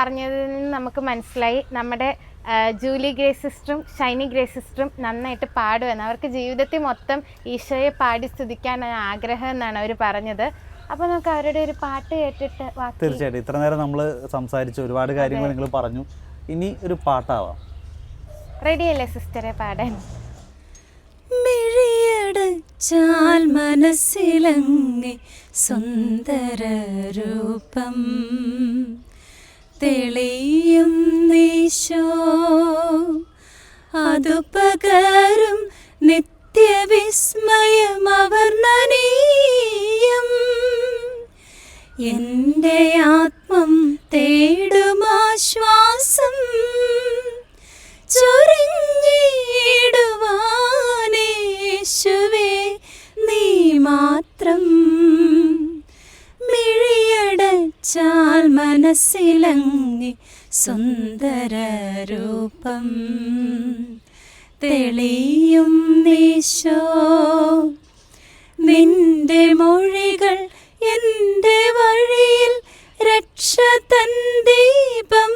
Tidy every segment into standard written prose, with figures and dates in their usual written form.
പറഞ്ഞതിൽ നിന്ന് നമുക്ക് മനസ്സിലായി നമ്മുടെ ജൂലി ഗ്രേസ് സിസ്റ്ററും ഷൈനി ഗ്രേസ് സിസ്റ്ററും നന്നായിട്ട് പാടുമെന്ന്. അവർക്ക് ജീവിതത്തിൽ മൊത്തം ഈശോയെ പാടി സ്തുതിക്കാനാണ് ആഗ്രഹം എന്നാണ് അവർ പറഞ്ഞത്. അപ്പോൾ നമുക്ക് അവരുടെ ഒരു പാട്ട് കേട്ടിട്ട് തീർച്ചയായിട്ടും ഇത്ര നേരം നമ്മൾ സംസാരിച്ചു, ഒരുപാട് കാര്യങ്ങൾ നിങ്ങൾ പറഞ്ഞു. ഇനി ഒരു പാട്ടാവാം. റെഡിയല്ലേ സിസ്റ്ററെ പാടാൻ? മിഴിയടച്ചാൽ മനസ്സിലങ്ങേ സുന്ദര രൂപം തെളിയും ഈശോ, അതു പകരും നിത്യവിസ്മയം അവർണ്ണനീയം. എൻ്റെ ആത്മം തേടുമാശ്വാസം ചൊരിഞ്ഞിടുവാനേശുവേ നീ മാത്രം. മിഴിയടച്ചാൽ മനസ്സിലങ്ങേ സുന്ദര രൂപം തെളിയും ഈശോ, നിന്റെ മൊഴികൾ എൻ്റെ വഴിയിൽ രക്ഷ തൻ ദീപം.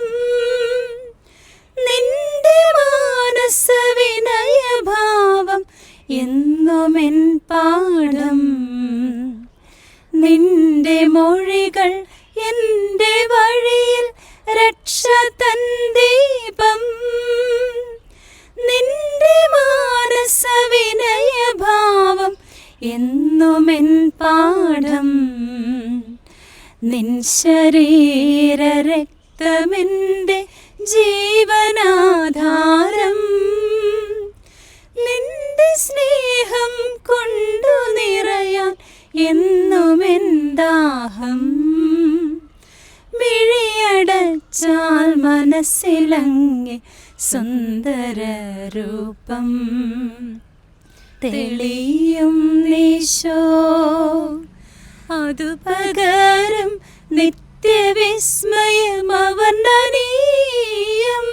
നിന്റെ മാനസ വിനയഭാവം എന്നുമെൻ പാഠം. നിന്റെ മൊഴികൾ എൻ്റെ വഴിയിൽ രക്ഷ തൻ ദീപം. നിന്റെ മാനസ വിനയഭാവം എന്നുമെൻ പാഠം. നിൻ ശരീര രക്തമെൻ്റെ ജീവനാധാരം. നിന്റെ സ്നേഹം കൊണ്ടു നിറയാൻ എന്നുമെൻ ദാഹം. മിഴിയടച്ചാൽ മനസ്സിലങ്ങേ സുന്ദര രൂപം തെളിയും ഈശോ, അതു പകരും നിത്യവിസ്മയം അവർണ്ണനീയം.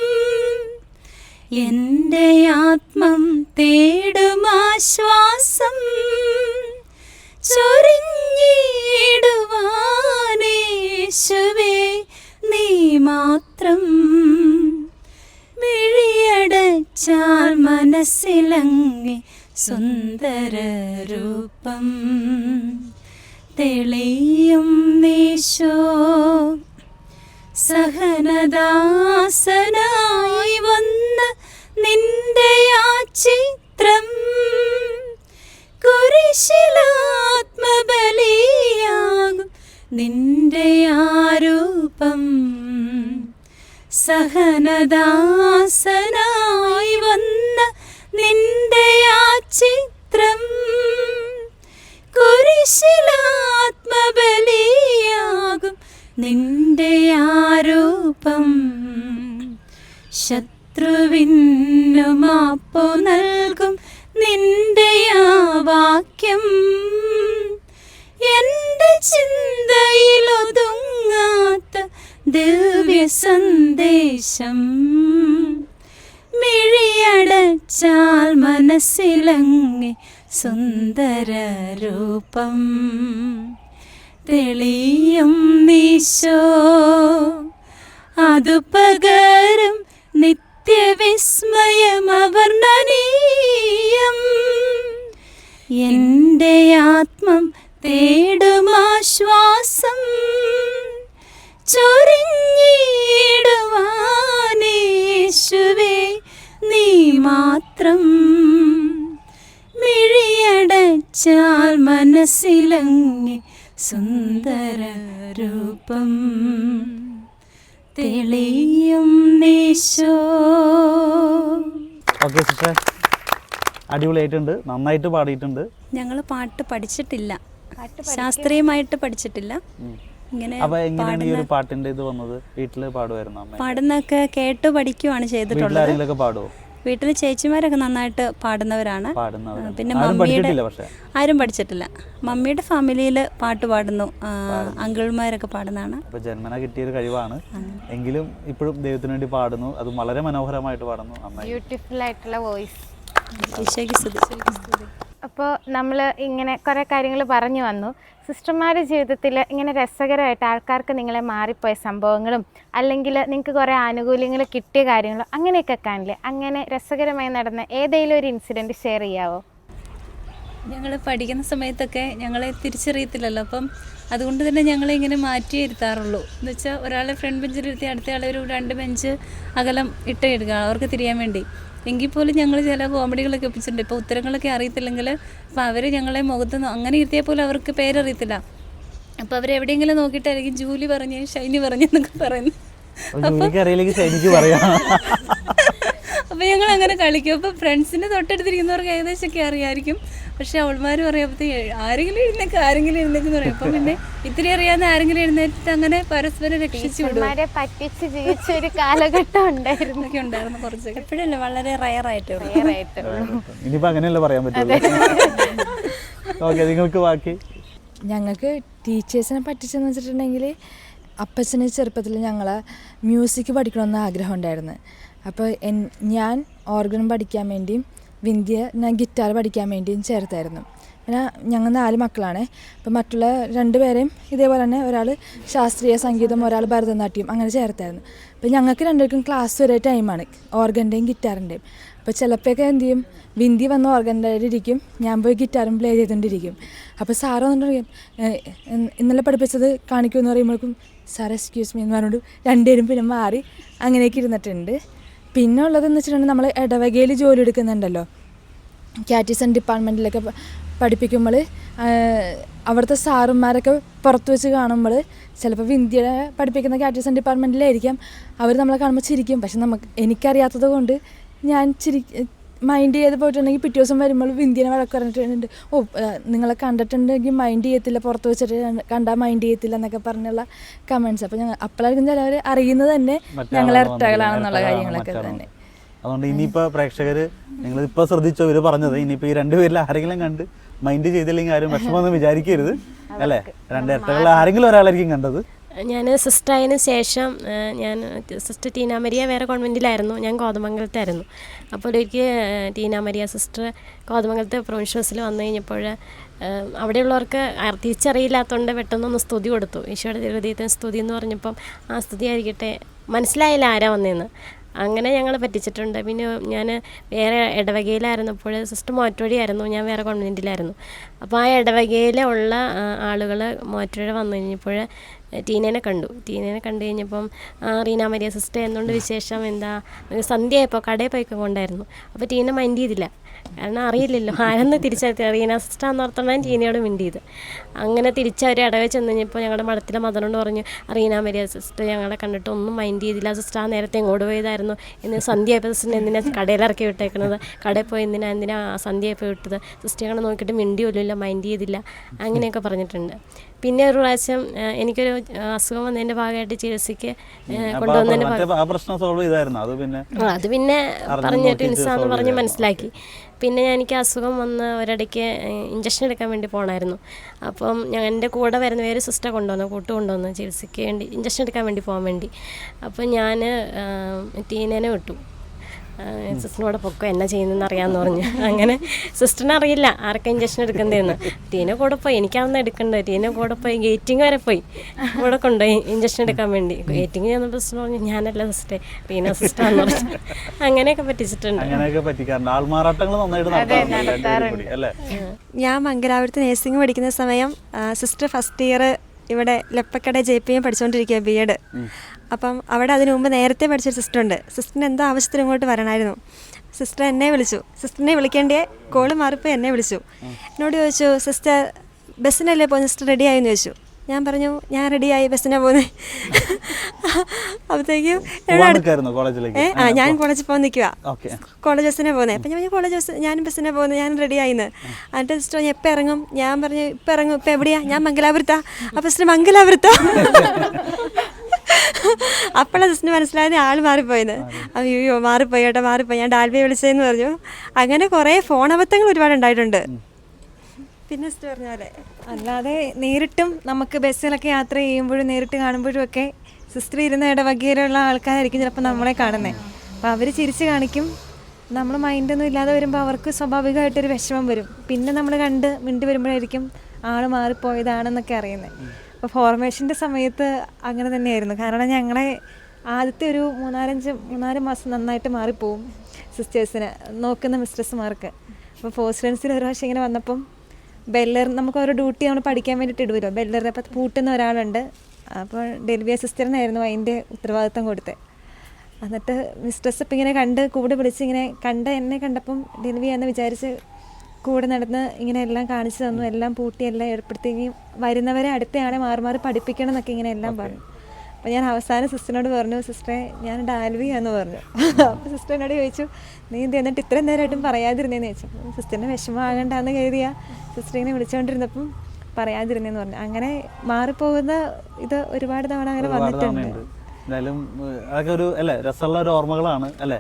എൻ്റെ ആത്മം തേടുമാശ്വാസം ചൊരിഞ്ഞിടുവാനേശുവേ നീ മാത്രം. മിഴിയടച്ചാൽ മനസ്സിലങ്ങേ സുന്ദര രൂപം തെളിയും ഈശോ, സഹനദാസനായി വന്ന നിന്റെ ആ ചിത്രം കുരിശിലാത്മബലിയാകും നിന്റെ ആ രൂപം. സഹനദാസനായി വന്ന നിന്റെ ആ ചിത്രം കുരിശിലാത്മബലിയാകും നിന്റെ ആ രൂപം. ശത്രുവിനു മാപ്പു നൽകും നിന്റെ ആ വാക്യം. എൻ്റെ ചിന്തയിലൊതുങ്ങാത്ത ദിവ്യ സന്ദേശം. മിഴിയടച്ചാൽ മനസ്സിലങ്ങേ സുന്ദര രൂപം തെളിയും ഈശോ, അതു പകരും നിത്യവിസ്മയം അവർണ്ണനീയം. എൻ്റെ ആത്മം തേടുമാശ്വാസം ചൊരിഞ്ഞിടുവാനേശുവേ നീ മാത്രം. മിഴിയടച്ചാൽ മനസ്സിലങ്ങേ സുന്ദര രൂപം തെളിയും ഈശോ. ഓക്കെ സിസ്റ്റർ, അടിപൊളിയായിട്ടുണ്ട്, നന്നായിട്ട് പാടിയിട്ടുണ്ട്. ഞങ്ങൾ പാട്ട് പഠിച്ചിട്ടില്ല, ശാസ്ത്രീയമായിട്ട് പഠിച്ചിട്ടില്ല. ഇങ്ങനെ ഈ ഒരു പാട്ടിന്റെ ഇത് വന്നത് വീട്ടില് പാടുമായിരുന്നു? പാടുന്നൊക്കെ കേട്ട് പഠിക്കുവാണ് ചെയ്തിട്ടുള്ളത്. പാടുവോ? വീട്ടിൽ ചേച്ചിമാരൊക്കെ നന്നായിട്ട് പാടുന്നവരാണ്. പിന്നെ മമ്മിയുടെ ആരും പഠിച്ചിട്ടില്ല. മമ്മിയുടെ ഫാമിലിയിൽ പാട്ട് പാടുന്നു, അങ്കിൾമാരൊക്കെ പാടുന്നതാണ്. ജന്മന കിട്ടിയൊരു കഴിവാണ്. എങ്കിലും ഇപ്പോഴും ദൈവത്തിന് വേണ്ടി പാടുന്നു, അത് വളരെ മനോഹരമായിട്ട് പാടുന്നു. ബ്യൂട്ടിഫുൾ ആയിട്ടുള്ള വോയിസ്. അപ്പോൾ നമ്മൾ ഇങ്ങനെ കുറേ കാര്യങ്ങൾ പറഞ്ഞു വന്നു. സിസ്റ്റർമാരുടെ ജീവിതത്തിൽ ഇങ്ങനെ രസകരമായിട്ട് ആൾക്കാർക്ക് നിങ്ങളെ മാറിപ്പോയ സംഭവങ്ങളും അല്ലെങ്കിൽ നിങ്ങൾക്ക് കുറേ ആനുകൂല്യങ്ങൾ കിട്ടിയ കാര്യങ്ങളും അങ്ങനെയൊക്കെ കാണില്ലേ? അങ്ങനെ രസകരമായി നടന്ന ഏതെങ്കിലും ഒരു ഇൻസിഡൻറ്റ് ഷെയർ ചെയ്യാവോ? ഞങ്ങൾ പഠിക്കുന്ന സമയത്തൊക്കെ ഞങ്ങളെ തിരിച്ചറിയത്തില്ലല്ലോ, അപ്പം അതുകൊണ്ട് തന്നെ ഞങ്ങളെ ഇങ്ങനെ മാറ്റി ഇരുത്താറുള്ളൂ. എന്ന് വെച്ചാൽ ഒരാളെ ഫ്രണ്ട് ബെഞ്ചിലിരുത്തി അടുത്തയാളെ ഒരു 2 ബെഞ്ച് അകലം ഇട്ട് എടുക്കുക അവർക്ക് തിരിയാൻ വേണ്ടി. എങ്കിൽ പോലും ഞങ്ങൾ ചില കോമഡികളൊക്കെ ഒപ്പിച്ചിട്ടുണ്ട്. ഇപ്പോൾ ഉത്തരങ്ങളൊക്കെ അറിയത്തില്ലെങ്കിൽ അപ്പോൾ അവർ ഞങ്ങളെ മുഖത്ത് അങ്ങനെ ഇരുത്തിയാൽ പോലും അവർക്ക് പേരറിയത്തില്ല. അപ്പോൾ അവരെവിടെയെങ്കിലും നോക്കിയിട്ടായിരിക്കും ജൂലി പറഞ്ഞ് ഷൈനി പറഞ്ഞെന്നൊക്കെ പറയുന്നത്. അപ്പോൾ ഞങ്ങൾ അങ്ങനെ കളിക്കും. അപ്പോൾ ഫ്രണ്ട്സിൻ്റെ തൊട്ടടുത്തിരിക്കുന്നവർക്ക് ഏകദേശമൊക്കെ അറിയാമായിരിക്കും. പക്ഷെ അവൾമാരും അറിയാമത്തേക്ക് ആരെങ്കിലും എഴുന്നേക്കെന്ന് പറയും. അപ്പം പിന്നെ ഇത്തിരി അറിയാവുന്ന ആരെങ്കിലും എഴുന്നേറ്റ് അങ്ങനെ പരസ്പരം രക്ഷിച്ചു പറ്റിച്ച് ജീവിച്ച ഒരു കാലഘട്ടം ഉണ്ടായിരുന്നു കുറച്ചൊക്കെ. എപ്പോഴല്ലേ വളരെ റയറായിട്ട്. ഇനിയിപ്പോൾ അങ്ങനെയല്ലേ പറയാൻ പറ്റുള്ളൂ. നിങ്ങൾക്ക് ബാക്കി ഞങ്ങൾക്ക് ടീച്ചേഴ്സിനെ പറ്റിച്ചെന്ന് വെച്ചിട്ടുണ്ടെങ്കിൽ അപ്പച്ചന് ചെറുപ്പത്തിൽ ഞങ്ങളെ മ്യൂസിക് പഠിക്കണമെന്ന് ആഗ്രഹം ഉണ്ടായിരുന്നു. അപ്പോൾ ഞാൻ ഓർഗൻ പഠിക്കാൻ വേണ്ടിയും ഞാൻ ഗിറ്റാർ പഠിക്കാൻ വേണ്ടിയും ചേർത്തായിരുന്നു. പിന്നെ ഞങ്ങൾ 4 മക്കളാണ്. അപ്പോൾ മറ്റുള്ള 2 പേരെയും ഇതേപോലെ തന്നെ ഒരാൾ ശാസ്ത്രീയ സംഗീതം, ഒരാൾ ഭരതനാട്യം അങ്ങനെ ചേർത്തായിരുന്നു. അപ്പോൾ ഞങ്ങൾക്ക് 2 പേർക്കും ക്ലാസ് ഒരേ ടൈമാണ്, ഓർഗൻ്റെയും ഗിറ്റാറിൻ്റെയും. അപ്പോൾ ചിലപ്പോഴൊക്കെ എന്ത് ചെയ്യും, വിന്ദി വന്ന് ഓർഗൻ്റെ ഇരിക്കും, ഞാൻ പോയി ഗിറ്റാറും പ്ലേ ചെയ്തുകൊണ്ടിരിക്കും. അപ്പോൾ സാറ് വന്നിട്ട് ഇന്നലെ പഠിപ്പിച്ചത് കാണിക്കുമെന്ന് പറയുമ്പോഴേക്കും സാർ എക്സ്ക്യൂസ് മീ എന്ന് പറഞ്ഞുകൊണ്ട് 2 പേരും പിന്നെ മാറി അങ്ങനെയൊക്കെ ഇരുന്നിട്ടുണ്ട്. പിന്നെ ഉള്ളതെന്ന് വെച്ചിട്ടുണ്ടെങ്കിൽ നമ്മൾ ഇടവകയിൽ ജോലി എടുക്കുന്നുണ്ടല്ലോ, കാറ്റീസൺ ഡിപ്പാർട്ട്മെൻറ്റിലൊക്കെ പഠിപ്പിക്കുമ്പോൾ അവിടുത്തെ സാറുമാരൊക്കെ പുറത്ത് വെച്ച് കാണുമ്പോൾ ചിലപ്പോൾ വിന്ധ്യയുടെ പഠിപ്പിക്കുന്ന കാറ്റീസൺ ഡിപ്പാർട്ട്മെൻറ്റിലായിരിക്കാം അവർ നമ്മളെ കാണുമ്പോൾ ചിരിക്കും. പക്ഷെ എനിക്കറിയാത്തത് കൊണ്ട് ഞാൻ മൈൻഡ് ചെയ്ത് പോയിട്ടുണ്ടെങ്കിൽ പിറ്റേ ദിവസം വരുമ്പോൾ വിന്ധ്യനെ വഴക്ക് പറഞ്ഞിട്ടുണ്ട്, നിങ്ങളെ കണ്ടിട്ടുണ്ടെങ്കിൽ മൈൻഡ് ചെയ്യത്തില്ല, പുറത്ത് വെച്ചിട്ട് കണ്ടാൽ മൈൻഡ് ചെയ്യത്തില്ല എന്നൊക്കെ പറഞ്ഞുള്ള കമൻറ്റ്സ്. അപ്പോൾ അപ്പോഴായിരിക്കും ചിലവർ അറിയുന്നത് തന്നെ ഞങ്ങൾ ഇരട്ടകളാണെന്നുള്ള കാര്യങ്ങളൊക്കെ തന്നെ. അതുകൊണ്ട് ഇനിയിപ്പോൾ പ്രേക്ഷകർ നിങ്ങൾ ഇപ്പോൾ ശ്രദ്ധിച്ചോ ഇവർ പറഞ്ഞത്, ഇനിയിപ്പോൾ ഈ 2 പേരിൽ ആരെങ്കിലും കണ്ട് മൈൻഡ് ചെയ്തില്ലെങ്കിൽ ആരും വിഷമമൊന്നും വിചാരിക്കരുത് അല്ലേ? 2 ഇരട്ടകളിൽ ആരെങ്കിലും ഒരാളായിരിക്കും കണ്ടത്. ഞാൻ സിസ്റ്ററായതിനു ശേഷം ഞാൻ സിസ്റ്റർ ടീന മരിയ വേറെ കോൺവെൻറ്റിലായിരുന്നു, ഞാൻ കോതമംഗലത്തായിരുന്നു. അപ്പോൾ ഒരിക്കൽ ടീന മരിയ സിസ്റ്റർ കോതമംഗലത്തെ പ്രൊവിൻഷ്യസിൽ വന്നു കഴിഞ്ഞപ്പോൾ അവിടെയുള്ളവർക്ക് തിരിച്ചറിയില്ലാത്തതുകൊണ്ട് പെട്ടെന്നൊന്ന് സ്തുതി കൊടുത്തു. ഈശോയുടെ ഹൃദയത്തിന് സ്തുതി എന്ന് പറഞ്ഞപ്പം ആ സ്തുതി ആയിരിക്കട്ടെ മനസ്സിലായില്ല ആരാ വന്നതെന്ന്. അങ്ങനെ ഞങ്ങൾ പറ്റിച്ചിട്ടുണ്ട്. പിന്നെ ഞാൻ വേറെ ഇടവകയിലായിരുന്നപ്പോൾ സിസ്റ്റർ മോറ്റോടിയായിരുന്നു, ഞാൻ വേറെ കോൺവെൻറ്റിലായിരുന്നു. അപ്പോൾ ആ ഇടവകയിലുള്ള ആളുകൾ മോറ്റോടി വന്നു കഴിഞ്ഞപ്പോൾ ടീനേനെ കണ്ടു കഴിഞ്ഞപ്പം റീന മരിയ സിസ്റ്റർ എന്തുകൊണ്ട് വിശേഷം, എന്താ സന്ധ്യയായപ്പോൾ കടയിൽ പോയിക്കൊണ്ടായിരുന്നു. അപ്പോൾ ടീന മൈൻഡ് ചെയ്തില്ല, കാരണം അറിയില്ലല്ലോ ആരെന്ന് തിരിച്ചെത്തി. റീന സിസ്റ്ററാന്ന് ഓർത്തോണ്ടാണ് ടീനയോട് മിൻഡ് ചെയ്ത്. അങ്ങനെ തിരിച്ചവർ ഇടവെ ചെന്ന് കഴിഞ്ഞപ്പോൾ ഞങ്ങളുടെ മഠത്തിലെ മദറിനോട് പറഞ്ഞു, റീന മരിയ സിസ്റ്റർ ഞങ്ങളെ കണ്ടിട്ട് ഒന്നും മൈൻഡ് ചെയ്തില്ല, സിസ്റ്റർ ആ നേരത്തെ എങ്ങോട്ട് പോയതായിരുന്നു, എന്ന് സന്ധ്യയായപ്പോൾ സിസ്റ്ററിനെ എന്തിനാ കടയിലിറക്കി വിട്ടേക്കുന്നത്, കടയിൽ പോയി എന്തിനാ സന്ധ്യയായപ്പോൾ വിട്ടത്, സിസ്റ്റർ ഞങ്ങളെ നോക്കിയിട്ട് മിൻഡ് പോലുമില്ല, മൈൻഡ് ചെയ്തില്ല, അങ്ങനെയൊക്കെ പറഞ്ഞിട്ടുണ്ട്. പിന്നെ ഒരു പ്രാവശ്യം എനിക്കൊരു അസുഖം വന്നതിൻ്റെ ഭാഗമായിട്ട് ചികിത്സയ്ക്ക് കൊണ്ടുവന്നതിൻ്റെ അത് പിന്നെ പറഞ്ഞ് ട്വിൻസാന്ന് പറഞ്ഞ് മനസ്സിലാക്കി. പിന്നെ എനിക്ക് അസുഖം വന്ന് ഒരിടയ്ക്ക് ഇഞ്ചക്ഷൻ എടുക്കാൻ വേണ്ടി പോകണമായിരുന്നു. അപ്പം എൻ്റെ കൂടെ വരുന്ന വേറെ സിസ്റ്റർ കൊണ്ടുവന്നു ചികിത്സയ്ക്ക് വേണ്ടി ഇഞ്ചക്ഷൻ എടുക്കാൻ വേണ്ടി പോകാൻ വേണ്ടി. അപ്പം ഞാൻ ടീനേനെ വിട്ടു, സിസ്റ്ററിനോട് പൊക്കോ എന്നാ ചെയ്യുന്നതെന്ന് അറിയാമെന്ന് പറഞ്ഞു. അങ്ങനെ സിസ്റ്ററിനെ അറിയില്ല ആർക്കാ ഇഞ്ചക്ഷൻ എടുക്കുന്നതെന്ന്. ടീനെ കൂടെ പോയി, എനിക്കാവുന്ന എടുക്കേണ്ടത്, ടീനെ കൂടെ പോയി ഗേറ്റിംഗ് വരെ പോയി കൂടെ കൊണ്ടുപോയി ഇഞ്ചക്ഷൻ എടുക്കാൻ വേണ്ടി. ഗേറ്റിംഗ് ചെന്നപ്പോൾ സിസ്റ്റർ പറഞ്ഞു ഞാനല്ല സിസ്റ്റർ, ടീന സിസ്റ്ററാന്ന് പറഞ്ഞു. അങ്ങനെയൊക്കെ പറ്റിച്ചിട്ടുണ്ട്. ഞാൻ മംഗലാപുരത്ത് നേഴ്സിംഗ് പഠിക്കുന്ന സമയം സിസ്റ്റർ ഫസ്റ്റ് ഇയർ ഇവിടെ ലെപ്പക്കട JPM പഠിച്ചുകൊണ്ടിരിക്കുക BEd. അപ്പം അവിടെ അതിനു മുമ്പ് നേരത്തെ പഠിച്ചൊരു സിസ്റ്ററുണ്ട്. സിസ്റ്ററിന് എന്തോ ആവശ്യത്തിന് ഇങ്ങോട്ട് വരണമായിരുന്നു. സിസ്റ്റർ എന്നെ വിളിച്ചു, സിസ്റ്ററിനെ വിളിക്കേണ്ടേ കോള് മാറിപ്പോൾ എന്നെ വിളിച്ചു. എന്നോട് ചോദിച്ചു, സിസ്റ്റർ ബസ്സിനല്ലേ പോകുന്നത്, സിസ്റ്റർ റെഡിയായെന്ന് ചോദിച്ചു. ഞാൻ പറഞ്ഞു ഞാൻ റെഡിയായി, ബസ്സിനാണ് പോകുന്നത്. അപ്പോഴത്തേക്കും ഞാൻ കോളേജിൽ പോകാൻ നിൽക്കുക, കോളേജ് ബസ്സിനാണ് പോകുന്നത്. അപ്പം ഞാൻ ഞാൻ ബസ്സിനാണ് പോകുന്നത്, ഞാൻ റെഡിയായിന്ന്. എന്നിട്ട് സിസ്റ്റർ ഞാൻ എപ്പോൾ ഇറങ്ങും, ഞാൻ പറഞ്ഞു ഇപ്പം ഇറങ്ങും. ഇപ്പം എവിടെയാ, ഞാൻ മംഗലാപുരത്താ. അപ്പം സിസ്റ്റർ മംഗലാപുരത്താ. അപ്പോഴാണ് സിസ്റ്ററിന് മനസ്സിലായത് ആൾ മാറിപ്പോയത്. അയ്യോ മാറിപ്പോയി കേട്ടോ, മാറിപ്പോയി, ഞാൻ ഡാൽബിയെ വിളിച്ചതെന്ന് പറഞ്ഞു. അങ്ങനെ കുറേ ഫോൺ അബദ്ധങ്ങൾ ഒരുപാട് ഉണ്ടായിട്ടുണ്ട്. പിന്നെ സിസ്റ്റർ പറഞ്ഞ പോലെ അല്ലാതെ നേരിട്ടും നമുക്ക് ബസ്സിലൊക്കെ യാത്ര ചെയ്യുമ്പോഴും നേരിട്ട് കാണുമ്പോഴും ഒക്കെ സിസ്റ്റർ ഇരുന്ന ഇടവകയിലുള്ള ആൾക്കാരായിരിക്കും ചിലപ്പോൾ നമ്മളെ കാണുന്നത്. അപ്പോൾ അവർ ചിരിച്ച് കാണിക്കും, നമ്മൾ മൈൻഡൊന്നും ഇല്ലാതെ വരുമ്പോൾ അവർക്ക് സ്വാഭാവികമായിട്ടൊരു വിഷമം വരും. പിന്നെ നമ്മൾ കണ്ട് മിണ്ടി വരുമ്പോഴായിരിക്കും ആൾ മാറിപ്പോയതാണെന്നൊക്കെ അറിയുന്നത്. അപ്പോൾ ഫോർമേഷൻ്റെ സമയത്ത് അങ്ങനെ തന്നെയായിരുന്നു. കാരണം ഞങ്ങളെ ആദ്യത്തെ ഒരു മൂന്നാല് മാസം നന്നായിട്ട് മാറിപ്പോവും സിസ്റ്റേഴ്സിന് നോക്കുന്ന മിസ്ട്രസ്സുമാർക്ക്. അപ്പോൾ പോസ്റ്റൻസിൽ ഒരു പ്രാവശ്യം ഇങ്ങനെ വന്നപ്പം ബെല്ലർ നമുക്ക് ഓരോ ഡ്യൂട്ടി നമ്മൾ പഠിക്കാൻ വേണ്ടിയിട്ട് ഇടുമല്ലോ. ബെല്ലറിൻ്റെ അപ്പം പൂട്ടുന്ന ഒരാളുണ്ട്. അപ്പോൾ ഡെലിവറി സിസ്റ്ററിനായിരുന്നു അതിൻ്റെ ഉത്തരവാദിത്തം കൊടുത്തത്. എന്നിട്ട് മിസ്ട്രസ് ഇപ്പം ഇങ്ങനെ കണ്ട് കൂടെ വിളിച്ച് ഇങ്ങനെ എന്നെ കണ്ടപ്പം ഡെലിവറി ആണെന്ന് വിചാരിച്ച് കൂടെ നടന്ന് ഇങ്ങനെ എല്ലാം കാണിച്ചു തന്നു. എല്ലാം പൂട്ടി എല്ലാം ഏർപ്പെടുത്തുകയും വരുന്നവരെ അടുത്തയാളെ മാറി പഠിപ്പിക്കണം എന്നൊക്കെ ഇങ്ങനെ എല്ലാം പറഞ്ഞു. അപ്പോൾ ഞാൻ അവസാനം സിസ്റ്ററിനോട് പറഞ്ഞു, സിസ്റ്ററെ ഞാൻ ഡാൽവിയാന്ന് പറഞ്ഞു. അപ്പോൾ സിസ്റ്റർ എന്നോട് ചോദിച്ചു, നീ ഇത് എന്നിട്ട് ഇത്രയും നേരമായിട്ടും പറയാതിരുന്നേന്ന് ചോദിച്ചു. അപ്പോൾ സിസ്റ്ററിന് വിഷമമാകണ്ടെന്ന് കരുതിയാ സിസ്റ്റർ ഇങ്ങനെ വിളിച്ചുകൊണ്ടിരുന്നപ്പം പറയാതിരുന്നേന്ന് പറഞ്ഞു. അങ്ങനെ മാറിപ്പോകുന്ന ഇത് ഒരുപാട് തവണ അങ്ങനെ വന്നിട്ടുണ്ട്. എന്തായാലും അതൊക്കെ ഒരു അല്ലേ രസമുള്ള ഒരു ഓർമ്മകളാണ് അല്ലേ.